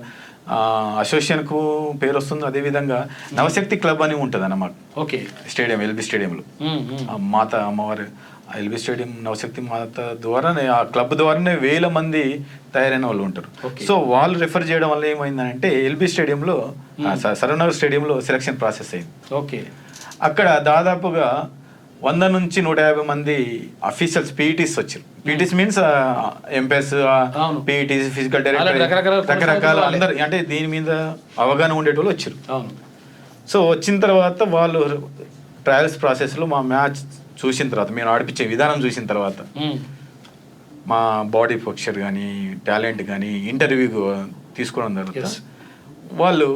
అసోసియేషన్కు పేరు వస్తుంది. అదేవిధంగా నవశక్తి క్లబ్ అని ఉంటుంది అన్నమాట ఓకే. స్టేడియం, ఎల్బీ స్టేడియంలో. ఆ మాత అమ్మవారు ఎల్బీ స్టేడియం నవశక్తి మాత ద్వారానే, ఆ క్లబ్ ద్వారానే 1000 మంది తయారైన వాళ్ళు ఉంటారు. సో వాళ్ళు రిఫర్ చేయడం వల్ల ఏమైందంటే ఎల్బీ స్టేడియంలో సరవనగర్ స్టేడియంలో సెలక్షన్ ప్రాసెస్ అయింది. ఓకే. అక్కడ దాదాపుగా 100 నుంచి 150 మంది అఫీషియల్స్ పీఈటీస్ వచ్చారు. PETs means umpires, PETs, physical director, రకరకాల అందరు అంటే దీని మీద అవగాహన ఉండేటోళ్ళు వచ్చారు. సో వచ్చిన తర్వాత వాళ్ళు ట్రయల్స్ ప్రాసెస్లో మా మ్యాచ్ చూసిన తర్వాత, మేము ఆడిపించే విధానం చూసిన తర్వాత, మా బాడీ పోస్చర్ కానీ టాలెంట్ కానీ ఇంటర్వ్యూ తీసుకోవడం తర్వాత వాళ్ళు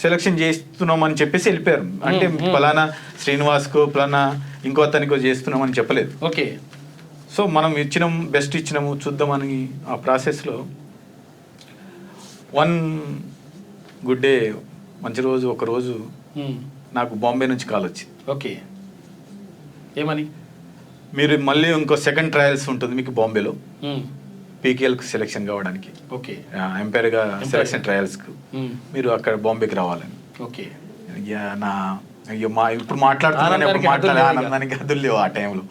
సెలక్షన్ చేస్తున్నామని చెప్పేసి వెళ్ళిపోయారు. అంటే ఫలానా శ్రీనివాస్కో ఫలానా ఇంకో అతనికో చేస్తున్నామని చెప్పలేదు. ఓకే. సో మనం ఇచ్చినాం, బెస్ట్ ఇచ్చినాము, చూద్దామని ఆ ప్రాసెస్లో వన్ గుడ్ డే, మంచి రోజు, ఒక రోజు నాకు బాంబే నుంచి కాల్ వచ్చింది. ఓకే. ఏమని? మీరు మళ్ళీ ఇంకో సెకండ్ ట్రయల్స్ ఉంటుంది మీకు బాంబేలో, పీకేఎల్కి సెలెక్షన్ కావడానికి. ఓకే. ఎంపైర్గా సెలెక్షన్ ట్రయల్స్కు మీరు అక్కడ బాంబేకి రావాలని. ఓకే. నా ఇప్పుడు మాట్లాడుతున్నాను, ఆనందానికి హద్దులు లేవు. ఆ టైంలో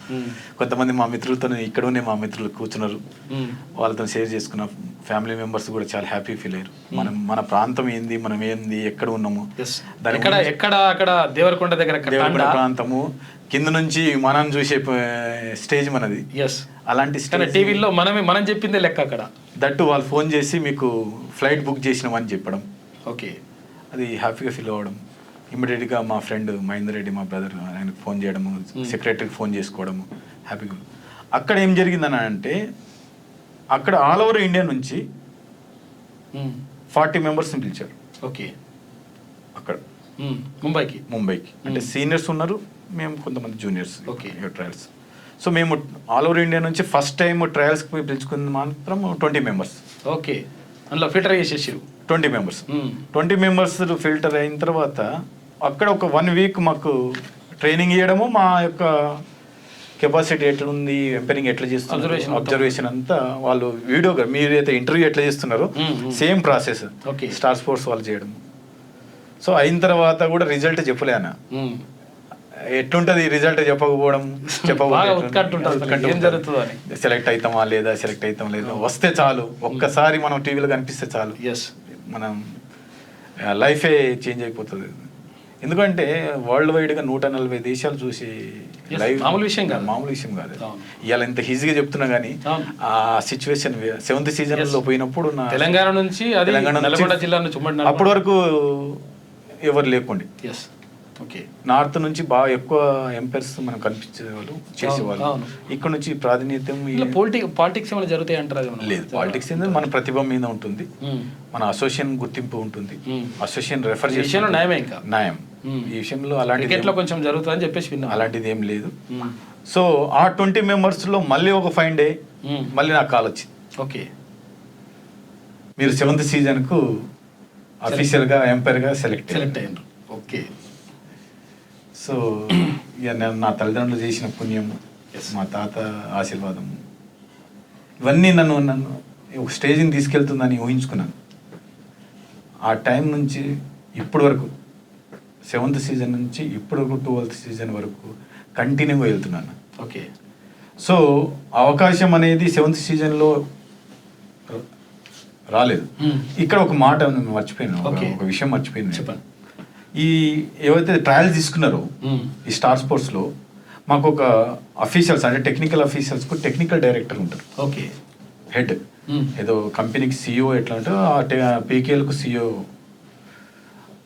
కొంతమంది మా మిత్రులతో, ఇక్కడ ఉండే మా మిత్రులు కూర్చున్నారు, వాళ్ళతో షేర్ చేసుకున్న ఫ్యామిలీ మెంబర్స్ కూడా చాలా హ్యాపీ ఫీల్ అయ్యారు. మన ప్రాంతం ఏంది, మనం ఏంది, ఎక్కడ ఉన్నాము, అక్కడ దేవరకొండ దగ్గర ప్రాంతము, కింద నుంచి మనం చూసే స్టేజ్ మనది. అలాంటి టీవీలో మనం చెప్పిందే లెక్క అక్కడ. దట్టు వాళ్ళు ఫోన్ చేసి మీకు ఫ్లైట్ బుక్ చేసినామని చెప్పడం. ఓకే. అది హ్యాపీగా ఫీల్ అవ్వడం. ఇమ్మీడియట్గా మా ఫ్రెండ్ మహేందర్ రెడ్డి, మా బ్రదర్, ఆయనకు ఫోన్ చేయడము, సెక్రటరీకి ఫోన్ చేసుకోవడము, హ్యాపీగా. అక్కడ ఏం జరిగిందని అంటే, అక్కడ ఆల్ ఓవర్ ఇండియా నుంచి 40 మెంబర్స్ని పిలిచారు. ఓకే. అక్కడ ముంబైకి అంటే సీనియర్స్ ఉన్నారు, మేము కొంతమంది జూనియర్స్. ఓకే. ట్రయల్స్. సో మేము ఆల్ ఓవర్ ఇండియా నుంచి ఫస్ట్ టైం ట్రయల్స్కి పిలుచుకుంది మాత్రం 20 మెంబర్స్. ఓకే. అందులో ఫిల్టర్ చేసేసారు 20 మెంబర్స్. 20 మెంబర్స్ ఫిల్టర్ అయిన తర్వాత అక్కడ ఒక 1 వీక్ మాకు ట్రైనింగ్ ఇవ్వడము, మా యొక్క కెపాసిటీ ఎట్లా ఉంది, ఎంపైరింగ్ ఎట్లా చేస్తున్నారు, అబ్జర్వేషన్ అంతా వాళ్ళు వీడియోగా, మీరైతే ఇంటర్వ్యూ ఎట్లా చేస్తున్నారో సేమ్ ప్రాసెస్ స్టార్ స్పోర్ట్స్ వాళ్ళు చేయడం. సో అయిన తర్వాత కూడా రిజల్ట్ చెప్పలేనా, ఎట్లుంటది రిజల్ట్ చెప్పకపోవడం, సెలెక్ట్ అవుతామా లేదా, వస్తే చాలు, ఒక్కసారి మనం టీవీలో కనిపిస్తే చాలు, మనం లైఫే చేంజ్ అయిపోతుంది. ఎందుకంటే వరల్డ్ వైడ్గా 140 దేశాలు చూసి లైవ్ మామూలు విషయం కాదు. ఇవాళ ఇంత ఈజీగా చెప్తున్నా కానీ ఆ సిచ్యువేషన్ 7th సీజన్లో పోయినప్పుడు తెలంగాణ నుంచి జిల్లా నుంచి అప్పటి వరకు ఎవరు లేకుండే. నార్త్ నుంచి బాగా ఎక్కువ ఎంపైర్స్ మనం కనిపించేవాళ్ళు, చేసేవాళ్ళు. ఇక్కడ నుంచి ప్రాధాన్యత. పాలిటిక్స్ ఏమైనా జరుగుతాయి అంటారు? లేదు, పాలిటిక్స్ ఏంటంటే మన ప్రతిభ మీద ఉంటుంది, మన అసోసియేషన్ గుర్తింపు ఉంటుంది, అసోసియేషన్ రెఫర్ చేసే న్యాయం. ఈ విషయంలో అలాంటి కొంచెం జరుగుతుందని చెప్పేసి విన్నాం. అలాంటిది ఏం లేదు. సో ఆ 20 మెంబర్స్ లో మళ్ళీ ఒక ఫైన్ డే మళ్ళీ నాకు కాల్ వచ్చింది. ఓకే. మీరు 7th సీజన్ కు అఫీషియల్ గా ఎంపైర్ గా సెలెక్ట్ అయ్యారు. ఓకే. సో ఇక నా తల్లిదండ్రులు చేసిన పుణ్యము, మా తాత ఆశీర్వాదము, ఇవన్నీ నన్ను ఒక స్టేజ్ని తీసుకెళ్తుందని ఊహించుకున్నాను. ఆ టైం నుంచి ఇప్పటి వరకు 7th సీజన్ నుంచి ఇప్పటి వరకు 12th సీజన్ వరకు కంటిన్యూగా వెళ్తున్నాను. ఓకే. సో అవకాశం అనేది 7th సీజన్లో రాలేదు. ఇక్కడ ఒక మాట మర్చిపోయాను, ఒక విషయం మర్చిపోయాను. చెప్పండి. ఈ ఏవైతే ట్రయల్స్ తీసుకున్నారో ఈ స్టార్ స్పోర్ట్స్లో మాకు ఒక అఫీషియల్స్ అంటే టెక్నికల్ అఫీషియల్స్కు టెక్నికల్ డైరెక్టర్ ఉంటారు. ఓకే. హెడ్ ఏదో కంపెనీకి CEO ఎట్లా ఉంటారో ఆ పీకేఎల్కు CEO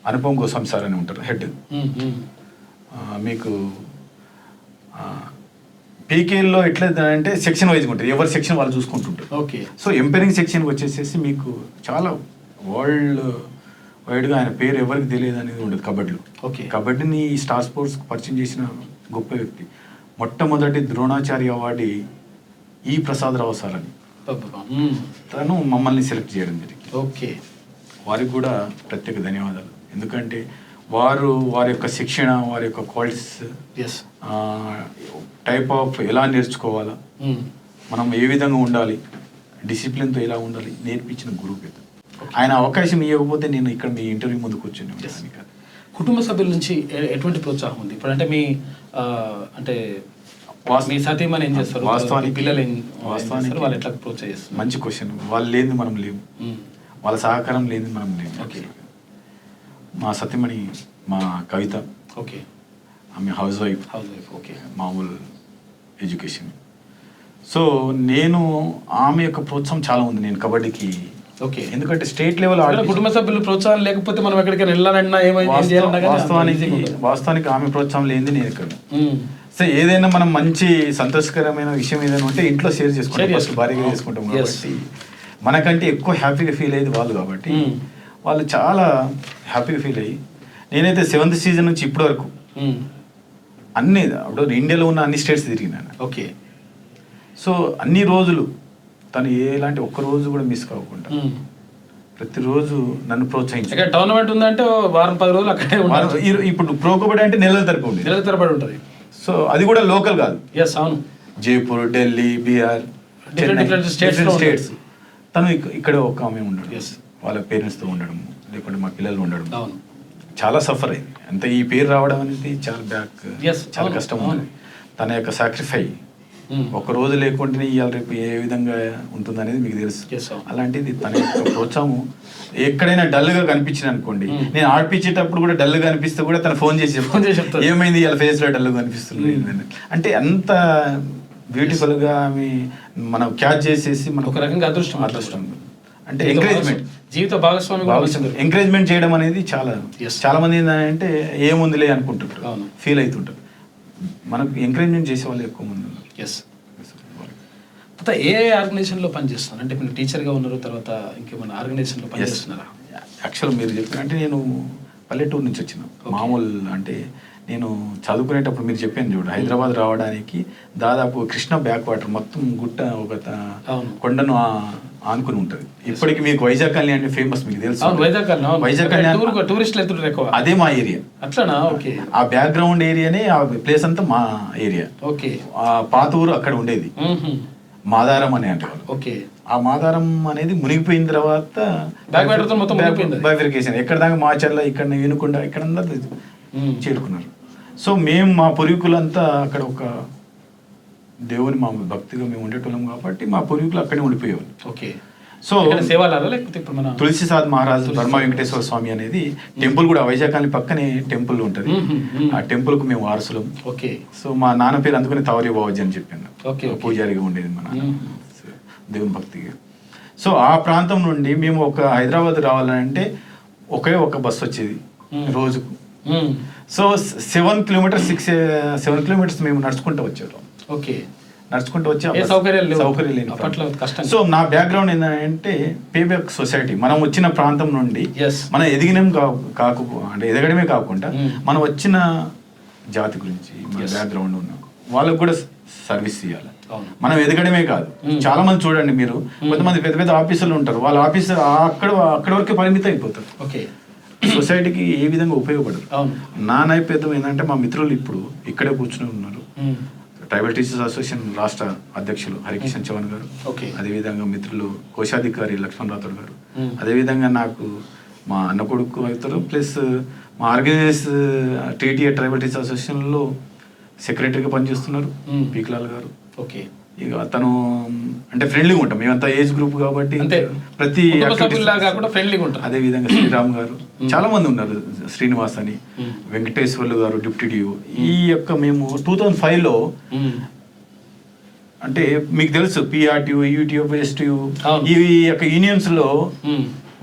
అనుపమ్ గోస్వామి సార్ అని ఉంటారు హెడ్. మీకు పీకేఎల్లో ఎట్లా అంటే సెక్షన్ వైజ్గా ఉంటుంది, ఎవరి సెక్షన్ వాళ్ళు చూసుకుంటుంటారు. ఓకే. సో ఎంపైరింగ్ సెక్షన్కి వచ్చేసేసి మీకు చాలా వరల్డ్ వైడ్గా ఆయన పేరు ఎవరికి తెలియదు అనేది ఉండదు కబడ్డీలో. ఓకే. కబడ్డీని ఈ స్టార్ స్పోర్ట్స్ పరిచయం చేసిన గొప్ప వ్యక్తి, మొట్టమొదటి ద్రోణాచార్య అవార్డు ఈ ప్రసాదరావు సార్ అని, తను మమ్మల్ని సెలెక్ట్ చేయడం జరిగింది. ఓకే. వారికి కూడా ప్రత్యేక ధన్యవాదాలు. ఎందుకంటే వారి యొక్క శిక్షణ, వారి యొక్క క్వాలిటీస్ టైప్ ఆఫ్ ఎలా నేర్చుకోవాలా, మనం ఏ విధంగా ఉండాలి, డిసిప్లిన్తో ఎలా ఉండాలి నేర్పించిన గురువు పెద్ద. ఆయన అవకాశం ఇవ్వకపోతే నేను ఇక్కడ మీ ఇంటర్వ్యూ ముందు కూర్చొని ఉండేదాన్ని కాదు. కుటుంబ సభ్యుల నుంచి ఎటువంటి ప్రోత్సాహం ఉంది ఇప్పుడు? అంటే మీ అంటే మీ సతీమణి ఏం చేస్తారు, వాస్తవానికి పిల్లలు వాస్తవానికి వాళ్ళు ఎట్లా ప్రోత్సహిస్తారు? మంచి క్వశ్చన్. వాళ్ళు లేని మనం లేము, వాళ్ళ సహకారం లేని మనం లేము. ఓకే. మా సతీమణి మా కవిత, ఓకే, ఆమె హౌస్ వైఫ్. ఓకే, మామూలు ఎడ్యుకేషన్. సో నేను ఆమె యొక్క ప్రోత్సాహం చాలా ఉంది. నేను కబడ్డీకి ఓకే, ఎందుకంటే స్టేట్ లెవెల్ కుటుంబ సభ్యులు ప్రోత్సాహం లేకపోతే మనం ఎక్కడికి వెళ్ళాలన్నా వాస్తవానికి ఆమె ప్రోత్సాహం లేనిది నేను ఇక్కడ. సో ఏదైనా మనం మంచి సంతోషకరమైన విషయం ఏదైనా ఉంటే ఇంట్లో షేర్ చేసుకుంటాం, ఫస్ట్ భారీగా చేసుకుంటాం కాబట్టి మనకంటే ఎక్కువ హ్యాపీగా ఫీల్ అయ్యేది వాళ్ళు. కాబట్టి వాళ్ళు చాలా హ్యాపీగా ఫీల్ అయ్యి, నేనైతే 7th సీజన్ నుంచి ఇప్పటి వరకు అన్ని అప్పుడు ఇండియాలో ఉన్న అన్ని స్టేట్స్ తిరిగినాను. ఓకే. సో అన్ని రోజులు తను ఎలాంటి ఒక్క రోజు కూడా మిస్ కాకుండా ప్రతిరోజు నన్ను ప్రోత్సహించారు. టోర్నమెంట్ ఉందంటే వారం 10 రోజులు అక్కడే ఉంటారు. ఇప్పుడు ప్రో కబడ్డీ అంటే నెలల తరబడి ఉంటుంది. సో అది కూడా లోకల్ కాదు. అవును, జైపూర్, ఢిల్లీ, బీహార్, స్టేట్స్. తను ఇక్కడ ఒక ఆమె ఉండడం, వాళ్ళ పేరెంట్స్తో ఉండడం, లేకుంటే మా పిల్లలు ఉండడం చాలా సఫర్ అయింది. అంతే ఈ పేరు రావడం అనేది చాలా కష్టం ఉంది. తన యొక్క సాక్రిఫై ఒక రోజు లేకుంటే ఇవాళ రేపు ఏ విధంగా ఉంటుంది అనేది మీకు తెలుసు. అలాంటిది తన యొక్క ప్రోత్సాహం ఎక్కడైనా డల్గా కనిపించింది అనుకోండి, నేను ఆడిపించేటప్పుడు కూడా డల్గా కనిపిస్తే కూడా తను ఫోన్ చేసి చెప్తాను ఏమైంది ఇవాళ ఫేస్లో డల్గా కనిపిస్తుంది అంటే అంత బ్యూటిఫుల్ గా మనం క్యాచ్ చేసేసి మనం ఒక రకంగా అదృష్టం అంటే ఎంకరేజ్మెంట్, జీవిత భాగస్వామి ఎంకరేజ్మెంట్ చేయడం అనేది చాలా మంది ఏంటంటే ఏముందిలే అనుకుంటుంటారు, ఫీల్ అవుతుంటారు. మనకు ఎంకరేజ్మెంట్ చేసే వాళ్ళు ఎక్కువ మంది ఉన్నారు. ఏ ఆర్గనైజేషన్లో పనిచేస్తున్నారు? అంటే మీరు టీచర్గా ఉన్నారు, తర్వాత ఇంకేమైనా ఆర్గనైజేషన్లో పనిచేస్తున్నారా? యాక్చువల్ మీరు చెప్పినట్టే నేను పల్లెటూరు నుంచి వచ్చిన మామూలు అంటే నేను చదువుకునేటప్పుడు మీరు చెప్పాను చూడు, హైదరాబాద్ రావడానికి దాదాపు కృష్ణ బ్యాక్ వాటర్ మొత్తం గుట్ట ఒక కొండను ఆనుకుని ఉంటుంది. ఇప్పటికి మీకు వైజాగ్ కాలనీ అంటే ఫేమస్, మీకు తెలుసు. వైజాగ్ కాలనీ టూరిస్టులు అదే మా ఏరియా. అట్లానా? ఓకే. ఆ బ్యాక్గ్రౌండ్ ఏరియానే ఆ ప్లేస్ అంతా మా ఏరియా. ఓకే. ఆ పాత ఊరు అక్కడ ఉండేది, మాదారం అని అంటారు. ఓకే. ఆ మాదారం అనేది మునిగిపోయిన తర్వాత బైఫర్కేషన్ ఎక్కడ దాకా మాచర్ల, ఇక్కడ వినుకుండా ఇక్కడ చేరుకున్నారు. సో మేము మా పూర్వీకులంతా అక్కడ ఒక దేవుని మా భక్తిగా మేము ఉండేటోళ్ళం కాబట్టి మా పూర్వీకులు అక్కడే ఉండిపోయేవాళ్ళు. ఓకే. సో తులసిసాద్ మహారాజ్ బర్మా వెంకటేశ్వర స్వామి అనేది టెంపుల్ కూడా వైజాగ్ కాలనీ పక్కనే టెంపుల్ ఉంటుంది. ఆ టెంపుల్ కు మేము వారసులం. ఓకే. సో మా నాన్న పేరు అందుకని తవరి బావజీ అని చెప్పాను, పూజారిగా ఉండేది మా నాన్న దేవుని భక్తిగా. సో ఆ ప్రాంతం నుండి మేము ఒక హైదరాబాద్ రావాలంటే ఒకే ఒక బస్సు వచ్చేది రోజుకు. సో 7 కిలోమీటర్స్ మేము నడుచుకుంటూ వచ్చారు. ఓకే. నడుచుకుంటూ వచ్చి సౌకర్యం లేని. సో నా బ్యాక్గ్రౌండ్ ఏంటంటే పేబ్యాక్ సొసైటీ, మనం వచ్చిన ప్రాంతం నుండి మనం ఎదిగినం అంటే ఎదగడమే కాకుండా మనం వచ్చిన జాతి గురించి మన బ్యాక్గ్రౌండ్ ఉన్న వాళ్ళకు కూడా సర్వీస్ చేయాలి. మనం ఎదగడమే కాదు, చాలా మంది చూడండి మీరు కొంతమంది పెద్ద పెద్ద ఆఫీసర్లు ఉంటారు, వాళ్ళ ఆఫీసర్ అక్కడ వరకే పరిమితం అయిపోతారు. ఓకే. సొసైటీకి ఏ విధంగా ఉపయోగపడరు. నా నైవేద్యం ఏంటంటే మా మిత్రులు ఇప్పుడు ఇక్కడే కూర్చుని ఉన్నారు. ట్రైబల్ టీచర్స్ అసోసియేషన్ రాష్ట్ర అధ్యక్షులు హరికిషన్ చౌహాన్ గారు, అదేవిధంగా మిత్రులు కోశాధికారి లక్ష్మణ్ రాథోడ్ గారు, అదేవిధంగా నాకు మా అన్న కొడుకు అవుతారు, ప్లస్ మా ఆర్గనైజ్ టీటీఏ ట్రైబల్ టీచర్స్ అసోసియేషన్లో సెక్రటరీగా పనిచేస్తున్నారు పీక్లాల్ గారు. ఓకే. ఇక అతను అంటే ఫ్రెండ్లీగా ఉంటాం మేమంతా ఏజ్ గ్రూప్ కాబట్టి ప్రతి అదే విధంగా శ్రీరామ్ గారు, చాలా మంది ఉన్నారు, శ్రీనివాస్ అని, వెంకటేశ్వర్లు గారు డిప్యూటీ డిఓ. ఈ యొక్క మేము 2005లో అంటే మీకు తెలుసు పిఆర్టీయూ, యూటీయూ, ఎస్టీయూ ఈ యొక్క యూనియన్స్ లో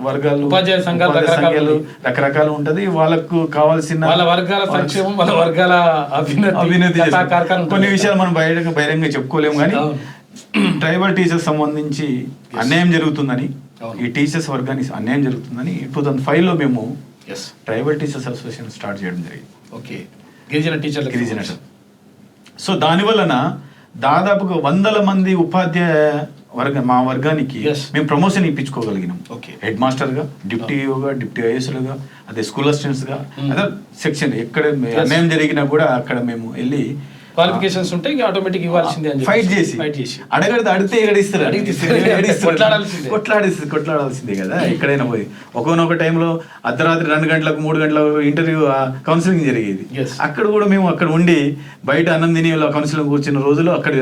వర్గాలు, ఉపాధ్యాయ సంఘాలు రకరకాలు ఉంటది. వాళ్ళకు కావాల్సిన వర్గాల సంక్షేమం, వాళ్ళ వర్గాల అభివృద్ధి కొన్ని విషయాలు మనం బహిరంగంగా చెప్పుకోలేము. కానీ ట్రైబల్ టీచర్స్ సంబంధించి అన్యాయం జరుగుతుందని, ఈ టీచర్స్ వర్గానికి అన్యాయం జరుగుతుందని 2005లో మేము ట్రైబల్ టీచర్స్ అసోసియేషన్ స్టార్ట్ చేయడం జరిగింది. ఓకే. గిరిజన. సో దాని వలన దాదాపుగా 100 మంది ఉపాధ్యాయ మా వర్గానికి మేము ప్రమోషన్ ఇప్పించుకోగలిగినాం. హెడ్ మాస్టర్ గా, డిప్యూటీగా, డిప్యూటీ ఐఎస్లుగా, అదే స్కూల్ అసిస్టెంట్స్ గా, అదే సెక్షన్ ఎక్కడ అన్యాయం జరిగినా కూడా అక్కడ మేము వెళ్ళి క్వాలిఫికేషన్స్ ఉంటే ఆటోమేటిక్ ఇవ్వాల్సిందే అని ఫైట్ చేసి అడగడితే అడిగితే కొట్లాడాల్సిందే కదా ఎక్కడైనా పోయి. ఒకనొక టైంలో అర్ధరాత్రి 2 గంటలకు 3 గంటలకు ఇంటర్వ్యూ కౌన్సిలింగ్ జరిగేది. అక్కడ కూడా మేము అక్కడ ఉండి బయట అన్నం తిని కౌన్సిలింగ్ కూర్చున్న రోజులు అక్కడ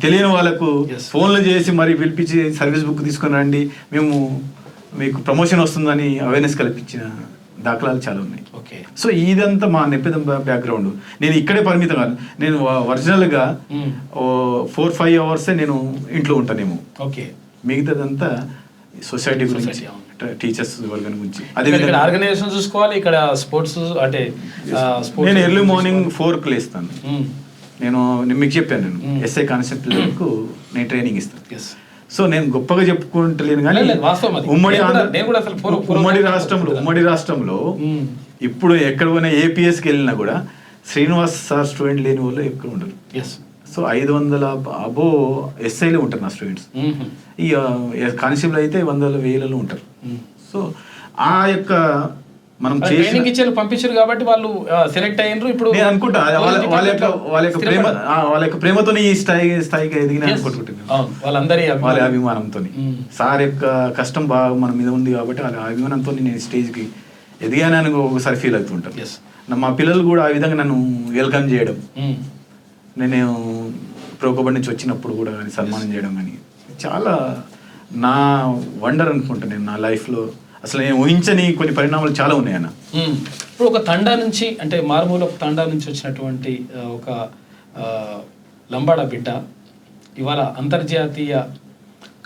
తెలియని వాళ్ళకు ఫోన్లు చేసి మరి పిలిపించి సర్వీస్ బుక్ తీసుకొని రండి, మేము మీకు ప్రమోషన్ వస్తుందని అవేర్నెస్ కల్పించిన దాఖలాలు చాలా ఉన్నాయి. ఓకే. సో ఇదంతా మా నేపథ్యం బ్యాక్గ్రౌండ్. నేను ఇక్కడే పరిమితం కాదు, నేను ఒరిజినల్గా 4-5 అవర్స్ నేను ఇంట్లో ఉంటానేమో. ఓకే. మిగతాదంతా సొసైటీ గురించి, టీచర్స్ వర్గం గురించి. అదే ఆర్గనైజేషన్ చూసుకోవాలి, ఇక్కడ స్పోర్ట్స్ అంటే నేను ఎర్లీ మార్నింగ్ 4కు లేస్తాను. నేను మీకు చెప్పాను, నేను ఎస్ఐ కానిస్టేబుల్ పిల్లలకు నేను ట్రైనింగ్ ఇస్తాను. సో నేను గొప్పగా చెప్పుకుంటలేను కానీ ఉమ్మడి రాష్ట్రంలో ఇప్పుడు ఎక్కడ పోయినా ఏపీఎస్కి వెళ్ళినా కూడా శ్రీనివాస్ సార్ స్టూడెంట్ లేని వాళ్ళు ఎక్కడ ఉండరు. సో 500 అబో ఎస్ఐలో ఉంటారు నా స్టూడెంట్స్. ఈ కానిస్టేబుల్ అయితే 100,000 ఉంటారు. సో ఆ యొక్క మనం ట్రైనింగ్ ఇచ్చారు, పంపించారు కాబట్టి వాళ్ళు సెలెక్ట్ అయ్యారు. ఇప్పుడు నేను అనుకుంటా వాళ్ళ యొక్క ప్రేమతో ఈ స్థాయికి ఎదిగిన అనుకుంటున్నాను, వాళ్ళ అభిమానంతో. సార్ యొక్క కష్టం బాగా మన మీద ఉంది కాబట్టి వాళ్ళ అభిమానంతో నేను స్టేజ్కి ఎదిగానని ఒకసారి ఫీల్ అవుతుంటాను. మా పిల్లలు కూడా ఆ విధంగా నన్ను వెల్కమ్ చేయడం, నేను ప్రో కబడ్డీ నుంచి వచ్చినప్పుడు కూడా సన్మానం చేయడం కానీ చాలా నా వండర్ అనుకుంటా. నేను నా లైఫ్లో అసలు నేను ఊహించని కొన్ని పరిణామాలు చాలా ఉన్నాయన్న. ఇప్పుడు ఒక తండా నుంచి, అంటే మారుమూల తండా నుంచి వచ్చినటువంటి ఒక లంబాడా బిడ్డ ఇవాళ అంతర్జాతీయ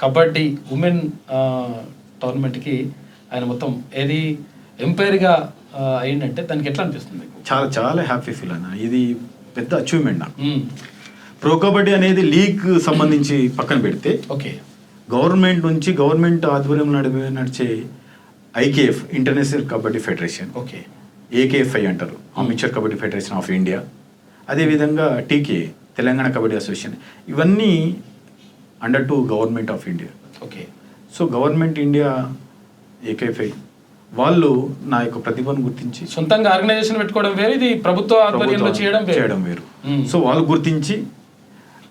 కబడ్డీ ఉమెన్ టోర్నమెంట్కి ఆయన మొత్తం ఏది ఎంపైర్గా అయిందంటే దానికి ఎట్లా అనిపిస్తుంది? చాలా చాలా హ్యాపీ ఫీల్ అన్న. ఇది పెద్ద అచీవ్మెంట్ నాకు. ప్రో కబడ్డీ అనేది లీగ్ సంబంధించి పక్కన పెడితే, ఓకే, గవర్నమెంట్ ఆధ్వర్యంలో నడిచే IKF international kabaddi federation, okay, AKFI అంటారు, amateur kabaddi federation of India, అదేవిధంగా టీకే తెలంగాణ కబడ్డీ అసోసియేషన్, ఇవన్నీ under to government of India. Okay. So government India AKFI వాళ్ళు నా యొక్క ప్రతిభను గుర్తించి సొంతంగా ఆర్గనైజేషన్ పెట్టుకోవడం వేరు, ఇది ప్రభుత్వ ఆధ్వర్యంలో చేయడం వేరు. సో వాళ్ళు గుర్తించి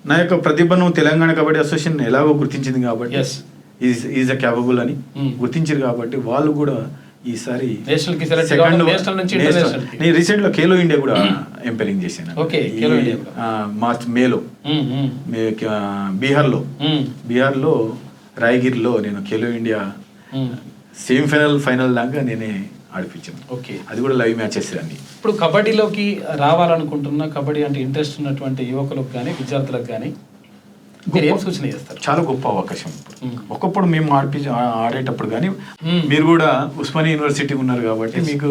నా యొక్క ప్రతిభను తెలంగాణ కబడ్డీ అసోసియేషన్ ఎలాగో గుర్తించింది కాబట్టి ఈజ్ అ క్యాపబుల్ అని గుర్తించారు కాబట్టి వాళ్ళు కూడా ఈసారి నేను రీసెంట్ లో ఖేలో ఇండియా కూడా ఎంపైరింగ్ చేశాను. మార్చ్ మేలో బీహార్లో రాయగిరిలో నేను ఖేలో ఇండియా ఫైనల్ దాకా నేనే ఆడిపించాను. ఓకే. అది కూడా లైవ్ మ్యాచెస్ అన్ని. ఇప్పుడు కబడ్డీలోకి రావాలనుకుంటున్న, కబడ్డీ అంటే ఇంట్రెస్ట్ ఉన్నటువంటి యువకులకు కానీ విద్యార్థులకు కానీ ఏం సూచన చేస్తారు? చాలా గొప్ప అవకాశం. ఒకప్పుడు మేము ఆడేటప్పుడు కానీ మీరు కూడా ఉస్మానియా యూనివర్సిటీ ఉన్నారు కాబట్టి మీకు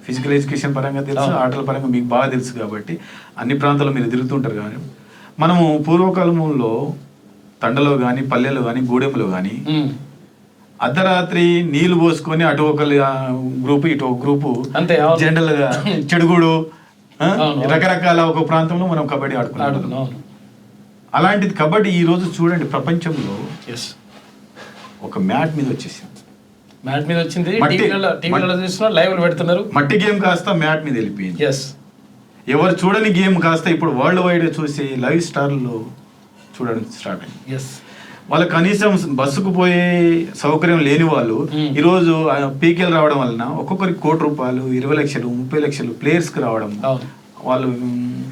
ఫిజికల్ ఎడ్యుకేషన్ పరంగా తెలుసు, ఆటల పరంగా మీకు బాగా తెలుసు కాబట్టి అన్ని ప్రాంతాల్లో మీరు తిరుగుతుంటారు. కానీ మనము పూర్వకాలంలో తండలో కానీ పల్లెలో కానీ గూడెంలో కానీ అర్ధరాత్రి నీళ్లు పోసుకొని అటు ఒక గ్రూపు ఇటు ఒక గ్రూపు జనరల్ గా చెడుగుడు రకరకాల ఒక ప్రాంతంలో మనం కబడ్డీ ఆడుకున్నాం. అలాంటిది కబడ్డీ ఈ రోజు చూడండి ప్రపంచంలో ఒక మ్యాట్ మీద వచ్చేసింది. మట్టి గేమ్ కాస్త మ్యాట్ మీద వెళ్ళిపోయింది. ఎవరు చూడని గేమ్ కాస్త ఇప్పుడు వరల్డ్ వైడ్ చూసి లైవ్ స్టార్లో చూడడం స్టార్ట్ అయింది. వాళ్ళకి కనీసం బస్సుకు పోయే సౌకర్యం లేని వాళ్ళు ఈరోజు పీకేలు రావడం వలన ఒక్కొక్కరికి ₹1 కోటి, 20 లక్షలు, 30 లక్షలు ప్లేయర్స్ కి రావడం, వాళ్ళు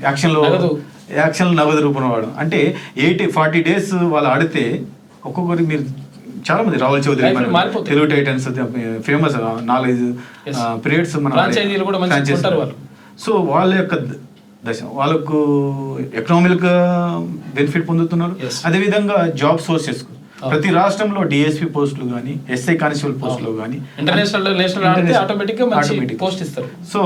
యాక్షన్ నగదు రూపంలో వాడడం. అంటే 40 days వాళ్ళు ఆడితే ఒక్కొక్కరికి మీరు చాలా మంది Rahul Chaudhari Telugu Titans famous 4-5 periods మన. సో వాళ్ళ యొక్క వాళ్ళకు ఎకనామిక్ బెనిఫిట్ పొందుతున్నారు. అదేవిధంగా జాబ్ సోర్సెస్ ప్రతి రాష్ట్రంలో డిఎస్పీ పోస్టులు కానీ ఎస్ఐ కానిస్టేబుల్ పోస్టులు కానీ సో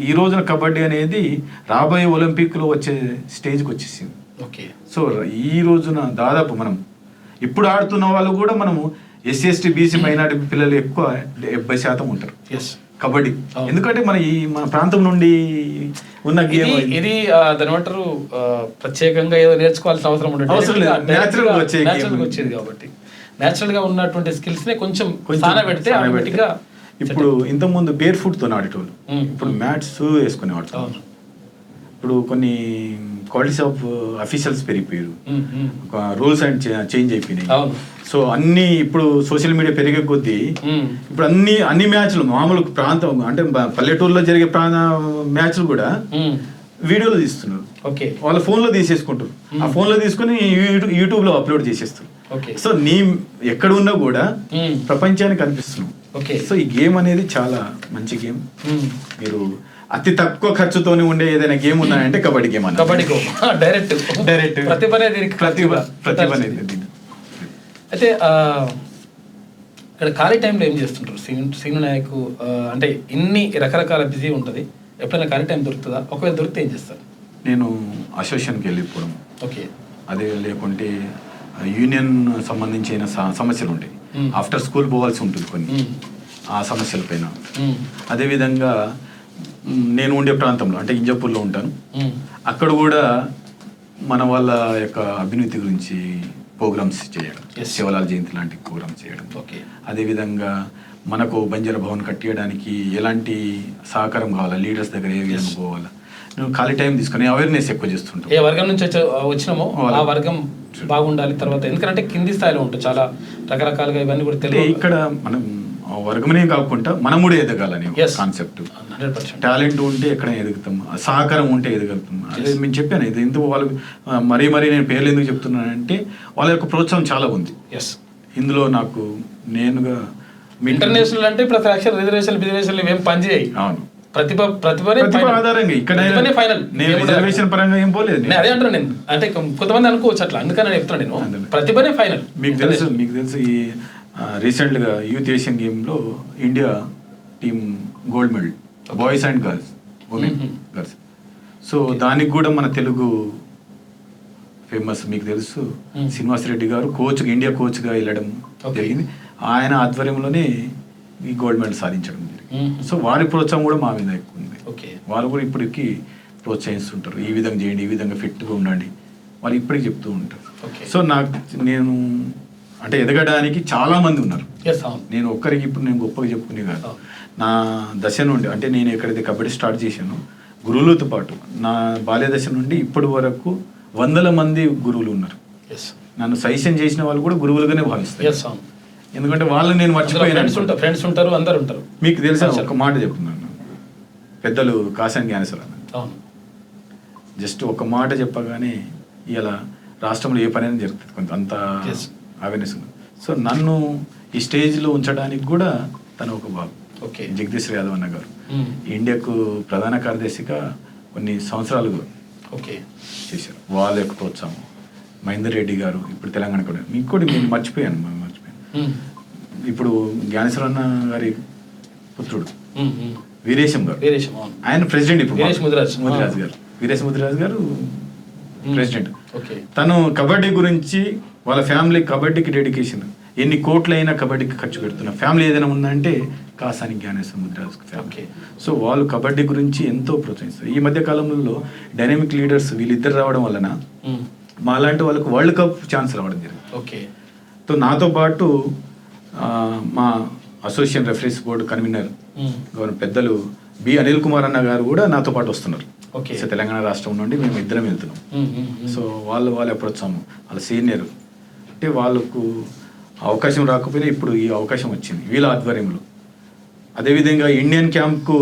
ఈ రోజున కబడ్డీ అనేది రాబోయే ఒలింపిక్ లో వచ్చే స్టేజ్కి వచ్చేసింది. సో ఈ రోజున దాదాపు మనం ఇప్పుడు ఆడుతున్న వాళ్ళు కూడా మనము SC ST BC మైనారిటీ పిల్లలు ఎక్కువ 70% ఉంటారు కబడ్డీ. ఎందుకంటే మన ప్రాంతం నుండి ఉన్న గేమ్ ఇది దాని ఏమంటారు ప్రత్యేకంగా ఏదో నేర్చుకోవాల్సిన అవసరం వచ్చేది కాబట్టి నేచురల్ గా ఉన్నటువంటి స్కిల్స్ ని కొంచెం పెడితే ఆటోమేటిక్ గా. ఇప్పుడు ఇంత ముందు బేర్ ఫుట్ తో ఆడేటోళ్ళు, ఇప్పుడు మ్యాట్స్ వేసుకునేవాడు. ఇప్పుడు కొన్ని క్వాలిటీస్ ఆఫ్ అఫీషియల్స్ పెరిగిపోయారు, రూల్స్ అండ్ చేంజ్ అయిపోయినాయి. అవును. సో అన్ని ఇప్పుడు సోషల్ మీడియా పెరిగే కొద్దీ ఇప్పుడు అన్ని మ్యాచ్లు మామూలు ప్రాంతం అంటే పల్లెటూరులో జరిగే మ్యాచ్లు కూడా వీడియోలో తీస్తున్నారు. ఓకే. వాళ్ళ ఫోన్లో తీసేసుకుంటారు, ఆ ఫోన్లో తీసుకుని యూట్యూబ్లో అప్లోడ్ చేసేస్తారు. సో నీ ఎక్కడ ఉన్నా కూడా ప్రపంచానికి కనిపిస్తున్నావు. సో ఈ గేమ్ అనేది చాలా మంచి గేమ్. మీరు అతి తక్కువ ఖర్చుతోనే ఉండే ఏదైనా గేమ్ ఉన్నాయంటే కబడ్డీ గేమ్ అన్న. కబడ్డీ డైరెక్ట్ ప్రతిభ అనేది. అయితే ఇక్కడ ఖాళీ టైంలో ఏం చేస్తుంటారు శ్రీను నాయక్? అంటే ఇన్ని రకరకాల బిజీ ఉంటుంది, ఎప్పుడైనా ఖాళీ టైం దొరుకుతుందా? ఒకవేళ దొరికితే ఏం చేస్తారు? నేను అసోసియేషన్కి వెళ్ళిపోవడం, ఓకే, అదే లేకుంటే యూనియన్ సంబంధించిన సమస్యలు ఉంటాయి, ఆఫ్టర్ స్కూల్ పోవాల్సి ఉంటుంది కొన్ని, ఆ సమస్యల పైన. అదేవిధంగా నేను ఉండే ప్రాంతంలో అంటే ఇంజాపూర్లో ఉంటాను, అక్కడ కూడా మన వాళ్ళ యొక్క అభివృద్ధి గురించి ప్రోగ్రామ్స్ చేయడం, శివలాల్ జయంతి లాంటి ప్రోగ్రామ్స్ చేయడం. అదేవిధంగా మనకు బంజారా భవన్ కట్టేయడానికి ఎలాంటి సహకారం కావాలా, లీడర్స్ దగ్గర ఏ విధంగా పోవాలా, నేను ఖాళీ టైం తీసుకుని అవేర్నెస్ ఎక్కువ చేస్తుంటాను. ఏ వర్గం నుంచి వచ్చినామో ఆ వర్గం బాగుండాలి. తర్వాత ఎందుకంటే కింది స్థాయిలో ఉంటుంది, చాలా రకరకాలుగా ఇవన్నీ కూడా తెలియదు. ఇక్కడ మనం వర్గమనే కాకుండా మనం కూడా ఎదగాలని కాన్సెప్ట్. టాలెంట్ ఉంటే ఎక్కడ ఎదుగుతాం, సహకారం ఉంటే ఎదగలుగుతాం. అదే నేను చెప్పాను, ఇది ఎందుకు వాళ్ళు మరీ నేను పేర్లు ఎందుకు చెప్తున్నానంటే వాళ్ళ యొక్క ప్రోత్సాహం చాలా ఉంది ఇందులో. నాకు నేనుగా ఇంటర్నేషనల్ అంటే ప్రతి అక్షర రిజర్వేషన్ ఏం పనిచేయాయి. అవును, ప్రతిభ ఆధారంగా ఇక్కడ ఫైనల్. నేను రిజర్వేషన్ పరంగా ఏం పోలేదు, అదే అంటాను నేను. అంటే కొంతమంది అనుకోవచ్చు అట్లా, అందుకని చెప్తున్నాను నేను, ప్రతిభనే ఫైనల్. మీకు తెలుసు ఈ రీసెంట్గా యూత్ ఏషియన్ గేమ్లో India team gold medal, boys and girls, women girls. So దానికి కూడా మన తెలుగు ఫేమస్ మీకు తెలుసు శ్రీనివాస్ రెడ్డి గారు ఇండియా కోచ్గా వెళ్ళడం జరిగింది. ఆయన ఆధ్వర్యంలోనే ఈ గోల్డ్ మెడల్ సాధించడం జరిగింది. సో వారి ప్రోత్సాహం కూడా మా మీద ఎక్కువ ఉంది. వాళ్ళు కూడా ఇప్పటికి ప్రోత్సహిస్తుంటారు, ఈ విధంగా చేయండి, ఈ విధంగా ఫిట్గా ఉండండి, వాళ్ళు ఇప్పటికి చెప్తూ ఉంటారు. సో నేను అంటే ఎదగడానికి చాలా మంది ఉన్నారు. నేను ఒక్కరికి ఇప్పుడు నేను గొప్పగా చెప్పుకునే కాదు, నా దశ నుండి అంటే నేను ఎక్కడైతే కబడ్డీ స్టార్ట్ చేశానో గురువులతో పాటు నా బాల్య దశ నుండి ఇప్పటి వరకు వందల మంది గురువులు ఉన్నారు. నన్ను సజెషన్ చేసిన వాళ్ళు కూడా గురువులుగానే భావిస్తారు. ఎందుకంటే వాళ్ళని నేను మర్చిపోయాను. ఫ్రెండ్స్ ఉంటారు, అందరు ఉంటారు. మీకు తెలిసిన ఒక మాట చెప్తున్నాను, పెద్దలు కాసాని జ్ఞానేశ్వర జస్ట్ ఒక మాట చెప్పగానే ఇలా రాష్ట్రంలో ఏ పనైనా జరుగుతుంది, కొంత అంత అవేర్నెస్ ఉంది. సో నన్ను ఈ స్టేజ్లో ఉంచడానికి కూడా తను ఒక భాగం. జగదీష్ యాదవ్ అన్న గారు ఇండియాకు ప్రధాన కార్యదర్శిగా కొన్ని సంవత్సరాలు చేశారు, వాళ్ళ యొక్క ప్రోత్సాహం. మహేందర్ రెడ్డి గారు ఇప్పుడు తెలంగాణ కూడా, మీకు కూడా నేను మర్చిపోయాను. ఇప్పుడు జ్ఞానేశ్వర అన్న గారి పుత్రుడు వీరేశం గారు, ఆయన ప్రెసిడెంట్. ఇప్పుడు వీరేశ ముదిరాజ్ గారు ప్రెసిడెంట్. తను కబడ్డీ గురించి వాళ్ళ ఫ్యామిలీ కబడ్డీకి డెడికేషన్, ఎన్ని కోట్లైనా కబడ్డీకి ఖర్చు పెడుతున్న ఫ్యామిలీ ఏదైనా ఉందంటే కాసాని జ్ఞానేశ్వర ముదిరాజ్ ఫ్యామిలీ. సో వాళ్ళు కబడ్డీ గురించి ఎంతో ప్రోత్సహిస్తారు. ఈ మధ్య కాలంలో డైనమిక్ లీడర్స్ వీళ్ళిద్దరు రావడం వలన మా లాంటి వాళ్ళకు వరల్డ్ కప్ ఛాన్స్ రావడం జరిగింది. సో నాతో పాటు మా అసోసియేషన్ రెఫరీస్ బోర్డు కన్వీనర్ పెద్దలు బి అనిల్ కుమార్ అన్న గారు కూడా నాతో పాటు వస్తున్నారు. సో తెలంగాణ రాష్ట్రం నుండి మేము ఇద్దరం వెళ్తున్నాం. సో వాళ్ళ ప్రోత్సాహం, వాళ్ళ సీనియర్ అంటే వాళ్ళకు అవకాశం రాకపోయినా ఇప్పుడు ఈ అవకాశం వచ్చింది వీళ్ళ ఆధ్వర్యంలో. అదేవిధంగా ఇండియన్ క్యాంప్కు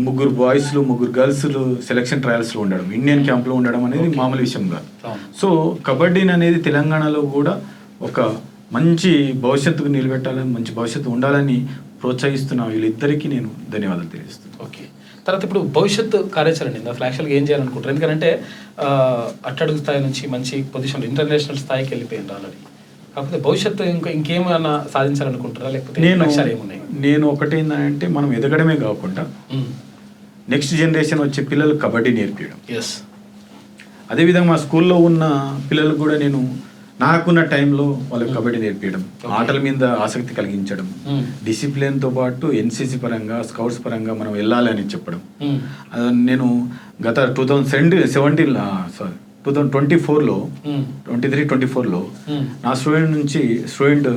3 బాయ్స్లు 3 గర్ల్స్లు సెలక్షన్ ట్రయల్స్లో ఉండడం, ఇండియన్ క్యాంప్లో ఉండడం అనేది మామూలు విషయం కాదు. సో కబడ్డీని అనేది తెలంగాణలో కూడా ఒక మంచి భవిష్యత్తుకు నిలబెట్టాలని, మంచి భవిష్యత్తు ఉండాలని ప్రోత్సహిస్తున్న వీళ్ళిద్దరికీ నేను ధన్యవాదాలు తెలియజేస్తున్నాను. తర్వాత ఇప్పుడు భవిష్యత్తు కార్యాచరణ ఫ్లాషల్గా ఏం చేయాలనుకుంటారు? ఎందుకంటే అట్టడుగు స్థాయి నుంచి మంచి పొజిషన్ ఇంటర్నేషనల్ స్థాయికి వెళ్ళిపోయింది ఆల్రెడీ. కాకపోతే భవిష్యత్తు ఇంకేమైనా సాధించాలనుకుంటారా, లేకపోతే నేను ఒకటేందంటే మనం ఎదగడమే కాకుండా నెక్స్ట్ జనరేషన్ వచ్చే పిల్లలు కబడ్డీ నేర్పించడం. అదేవిధంగా మా స్కూల్లో ఉన్న పిల్లలకు కూడా నేను నాకున్న టైంలో వాళ్ళకి కబడ్డీ నేర్పించడం, ఆటల మీద ఆసక్తి కలిగించడం, డిసిప్లిన్తో పాటు ఎన్సీసీ పరంగా స్కౌట్స్ పరంగా మనం వెళ్ళాలి అని చెప్పడం. నేను గత 2024లో 23-24లో నా స్టూడెంట్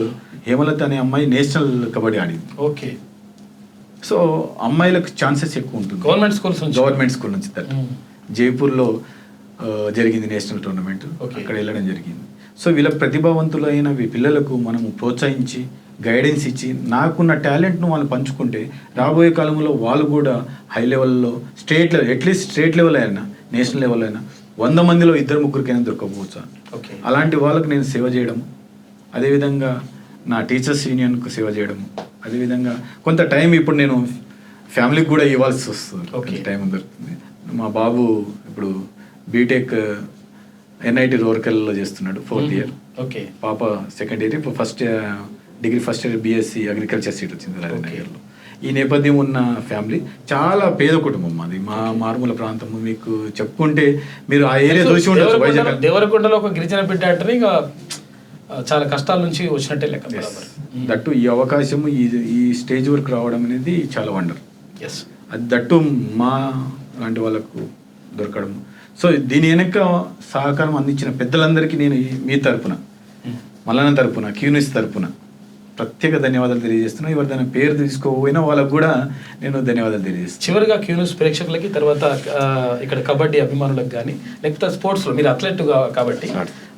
హేమలత అనే అమ్మాయి నేషనల్ కబడ్డీ ఆడింది. సో అమ్మాయిలకు ఛాన్సెస్ ఎక్కువ ఉంటుంది గవర్నమెంట్ స్కూల్ నుంచి జైపూర్లో జరిగింది నేషనల్ టోర్నమెంట్, అక్కడ వెళ్ళడం జరిగింది. సో వీళ్ళ ప్రతిభావంతులైన పిల్లలకు మనము ప్రోత్సహించి గైడెన్స్ ఇచ్చి నాకున్న టాలెంట్ను వాళ్ళు పంచుకుంటే రాబోయే కాలంలో వాళ్ళు కూడా హై లెవెల్లో state level, at least state level అయినా నేషనల్ లెవెల్ అయినా 100 మందిలో 2-3కైనా దొరకకపోవచ్చు. అలాంటి వాళ్ళకు నేను సేవ చేయడం, అదేవిధంగా నా టీచర్స్ యూనియన్కు సేవ చేయడం, అదేవిధంగా కొంత టైం ఇప్పుడు నేను ఫ్యామిలీకి కూడా ఇవ్వాల్సి వస్తుంది, టైం దొరుకుతుంది. మా బాబు ఇప్పుడు బీటెక్ NIT రూరకల్లో చేస్తున్నాడు, 4th ఇయర్. పాప 2nd ఇయర్. ఇప్పుడు degree first year BSc agriculture seat వచ్చింది రాజనగర్లో. ఈ నేపథ్యం ఉన్న ఫ్యామిలీ, చాలా పేద కుటుంబం మాది, మా మారుమూల ప్రాంతము. మీకు చెప్పుకుంటే మీరు ఆ ఏరియా చూసి ఉండొచ్చు. వైజాగ్ దేవరకొండలో ఒక గిరిజన బిడ్డ అంటే ఇక చాలా కష్టాల నుంచి వచ్చినట్టే లెక్క. దట్టు ఈ అవకాశం ఈ స్టేజ్ వరకు రావడం అనేది చాలా వండర్. అది దట్టు మా లాంటి వాళ్ళకు దొరకడం. సో దీని వెనక సహకారం అందించిన పెద్దలందరికీ నేను మీ తరపున, మల్లన్న తరపున, క్యూనిస్ తరపున ప్రత్యేక ధన్యవాదాలు తెలియజేస్తున్నాను. ఎవరిదైనా పేరు తీసుకోపోయినా వాళ్ళకు కూడా నేను ధన్యవాదాలు తెలియజేస్తాను. చివరిగా క్యూనిస్ ప్రేక్షకులకి, తర్వాత ఇక్కడ కబడ్డీ అభిమానులకు కానీ, లేకపోతే స్పోర్ట్స్లో మీరు అథ్లెట్ కాబట్టి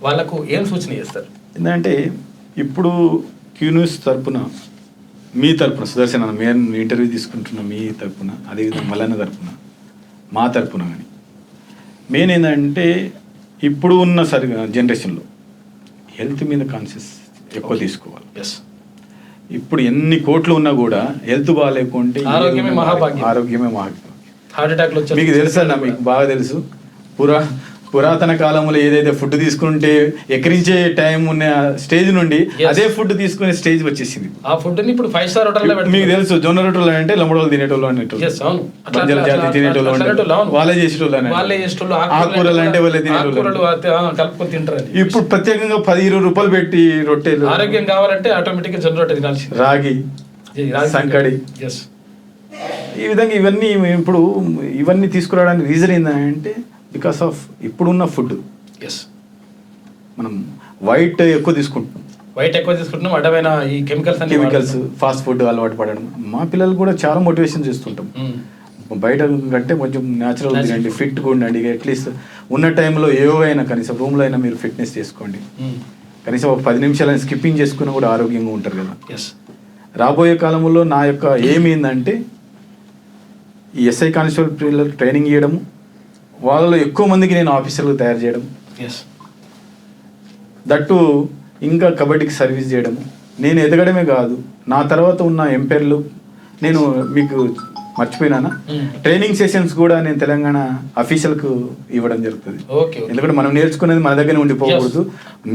వాళ్ళకు ఏం సూచన చేస్తారు? ఎందుకంటే ఇప్పుడు క్యూనిస్ తరపున, మీ తరపున, సుదర్శన మేము ఇంటర్వ్యూ తీసుకుంటున్న మీ తరపున, అదేవిధంగా మల్లన్న తరపున, మా తరపున కానీ మెయిన్ ఏంటంటే ఇప్పుడు ఉన్న జనరేషన్లో హెల్త్ మీద కాన్షియస్ ఎక్కువ తీసుకోవాలి. ఇప్పుడు ఎన్ని కోట్లు ఉన్నా కూడా హెల్త్ బాగాలేకుంటే ఆరోగ్యమే మహాభాగ్యం. హార్ట్ అటాక్లు వచ్చి మీకు తెలుసా, మీకు బాగా తెలుసు, పురాతన కాలంలో ఏదైతే ఫుడ్ తీసుకుంటే ఎక్కరించే టైం ఉన్న స్టేజ్ నుండి అదే ఫుడ్ తీసుకునే స్టేజ్ వచ్చేసింది. ఆ ఫుడ్ ని ఇప్పుడు 5 స్టార్ హోటల్లో మీకు తెలుసు, జొన్న రొట్టెలు అంటే లంబడోళ్ళు తినేటోళ్ళు అనేటోళ్ళు, బంజారా జాతి తినేటోళ్ళు, వాళ్ళే చేసేటోళ్ళు, ఆకుకూరలు అంటే వాళ్ళే తినేటోళ్ళు. కలుపుకొని తింటారు. ఇప్పుడు ప్రత్యేకంగా 10-20 రూపాయలు పెట్టి రొట్టెలు, ఆరోగ్యం కావాలంటే ఆటోమేటిక్ గా జొన్న రొట్టె తినాల్సి, రాగి సంకడి, ఈ విధంగా ఇవన్నీ తీసుకురావడానికి రీజన్ ఏంటంటే బికాస్ ఆఫ్ ఇప్పుడున్న ఫుడ్. మనం వైట్ ఎక్కువ తీసుకుంటున్నాం, అడ్డమైన ఈ కెమికల్స్, ఫాస్ట్ ఫుడ్ అలవాటు పడడం. మా పిల్లలు కూడా చాలా మోటివేషన్ చేస్తుంటాం, బయట కంటే కొంచెం న్యాచురల్ తినండి, ఫిట్గా ఉండండి. అట్లీస్ట్ ఉన్న టైంలో ఏవైనా కనీసం రూమ్లో అయినా మీరు ఫిట్నెస్ చేసుకోండి. కనీసం ఒక 10 నిమిషాలు స్కిప్పింగ్ చేసుకుని కూడా ఆరోగ్యంగా ఉంటారు కదా. రాబోయే కాలంలో నా యొక్క ఎయిమ్ ఏంటంటే ఈ SI కానిస్టేబుల్ పిల్లలకు ట్రైనింగ్ ఇవ్వడము, వాళ్ళలో ఎక్కువ మందికి నేను ఆఫీసర్లు తయారు చేయడం, దట్టు ఇంకా కబడ్డీకి సర్వీస్ చేయడము. నేను ఎదగడమే కాదు, నా తర్వాత ఉన్న ఎంపైర్లు, నేను మీకు మర్చిపోయినానా, ట్రైనింగ్ సెషన్స్ కూడా నేను తెలంగాణ అఫీషియల్కు ఇవ్వడం జరుగుతుంది. ఎందుకంటే మనం నేర్చుకునేది మన దగ్గర ఉండిపోకూడదు.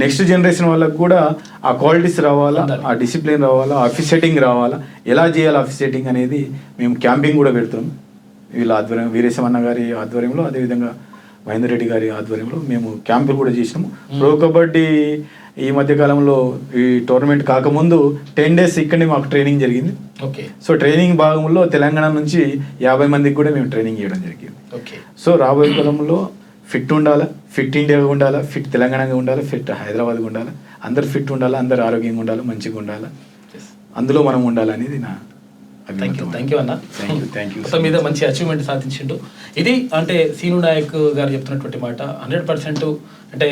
నెక్స్ట్ జనరేషన్ వాళ్ళకు కూడా ఆ క్వాలిటీస్ రావాలా, ఆ డిసిప్లిన్ రావాలా, ఆఫీస్ సెట్టింగ్ రావాలా, ఎలా చేయాలి ఆఫీస్ సెట్టింగ్ అనేది మేము క్యాంపింగ్ కూడా పెడుతున్నాం. వీళ్ళ ఆధ్వర్యం, వీరేశమన్న గారి ఆధ్వర్యంలో, అదేవిధంగా మహేందర్ రెడ్డి గారి ఆధ్వర్యంలో మేము క్యాంపులు కూడా చేసినాము. ప్రో కబడ్డీ ఈ మధ్యకాలంలో ఈ టోర్నమెంట్ కాకముందు 10 days ఇక్కడనే మాకు ట్రైనింగ్ జరిగింది. సో ట్రైనింగ్ భాగంలో తెలంగాణ నుంచి 50 మందికి కూడా మేము ట్రైనింగ్ ఇవ్వడం జరిగింది. సో రాబోయే కాలంలో ఫిట్ ఉండాలా, ఫిట్ ఇండియాగా ఉండాలా, ఫిట్ తెలంగాణగా ఉండాలి, ఫిట్ హైదరాబాద్గా ఉండాలి, అందరు ఫిట్ ఉండాలి, అందరు ఆరోగ్యంగా ఉండాలి, మంచిగా ఉండాలి, అందులో మనం ఉండాలనేది నా థ్యాంక్ యూ అన్న. మొత్తం మీద మంచి అచీవ్మెంట్ సాధించిండు. ఇది అంటే సీను నాయక్ గారు చెప్తున్నటువంటి మాట 100%. అంటే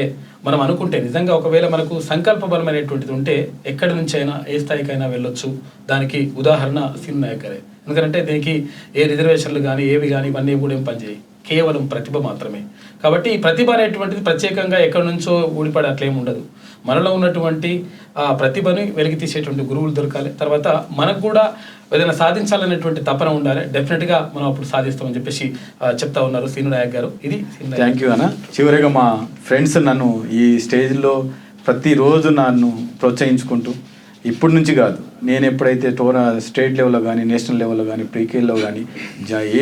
మనం అనుకుంటే నిజంగా ఒకవేళ మనకు సంకల్ప బలమైనటువంటిది ఉంటే ఎక్కడి నుంచి అయినా ఏ స్థాయికైనా వెళ్ళొచ్చు. దానికి ఉదాహరణ సీను నాయక్ గారే. ఎందుకంటే దీనికి ఏ రిజర్వేషన్లు కానీ ఏవి కానీ ఇవన్నీ కూడా ఏం పనిచేయి, కేవలం ప్రతిభ మాత్రమే. కాబట్టి ఈ ప్రతిభ అనేటువంటిది ప్రత్యేకంగా ఎక్కడి నుంచో ఊడిపడి అట్లేం ఉండదు. మనలో ఉన్నటువంటి ఆ ప్రతిభని వెలికి తీసేటువంటి గురువులు దొరకాలి. తర్వాత మనకు కూడా ఏదైనా సాధించాలనేటువంటి తపన ఉండాలి. డెఫినెట్గా మనం అప్పుడు సాధిస్తామని చెప్పేసి చెప్తా ఉన్నారు సీను నాయక్ గారు. ఇది థ్యాంక్ యూ అన్న. చివరిగా మా ఫ్రెండ్స్ నన్ను ఈ స్టేజ్లో ప్రతిరోజు నన్ను ప్రోత్సహించుకుంటూ, ఇప్పటి నుంచి కాదు, నేను ఎప్పుడైతే స్టేట్ లెవెల్లో కానీ, నేషనల్ లెవెల్లో కానీ, ప్రీకేల్లో కానీ,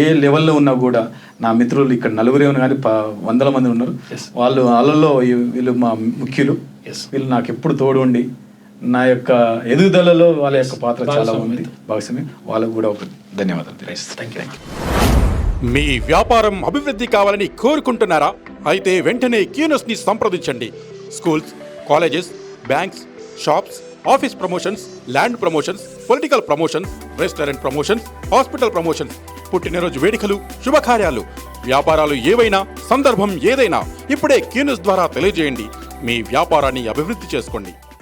ఏ లెవెల్లో ఉన్నా కూడా నా మిత్రులు ఇక్కడ 4 కానీ 100 మంది ఉన్నారు. వాళ్ళలో వీళ్ళు మా ముఖ్యులు. వీళ్ళు నాకు ఎప్పుడు తోడు ఉండి నా యొక్క ఎదుగుదలలో వాళ్ళ యొక్క పాత్ర చాలా ఉంది, భాగస్వామి. వాళ్ళకు కూడా ఒక ధన్యవాదాలు తెలియజేస్తాను. మీ వ్యాపారం అభివృద్ధి కావాలని కోరుకుంటున్నారా? అయితే వెంటనే క్యూనస్ని సంప్రదించండి. Schools, colleges, banks, shops, office promotions, land promotions, political promotions, restaurant promotions, hospital promotions, పుట్టినరోజు వేడుకలు, శుభకార్యాలు, వ్యాపారాలు ఏవైనా సందర్భం ఏదైనా ఇప్పుడే క్యూన్యూస్ ద్వారా తెలియజేయండి. మీ వ్యాపారాన్ని అభివృద్ధి చేసుకోండి.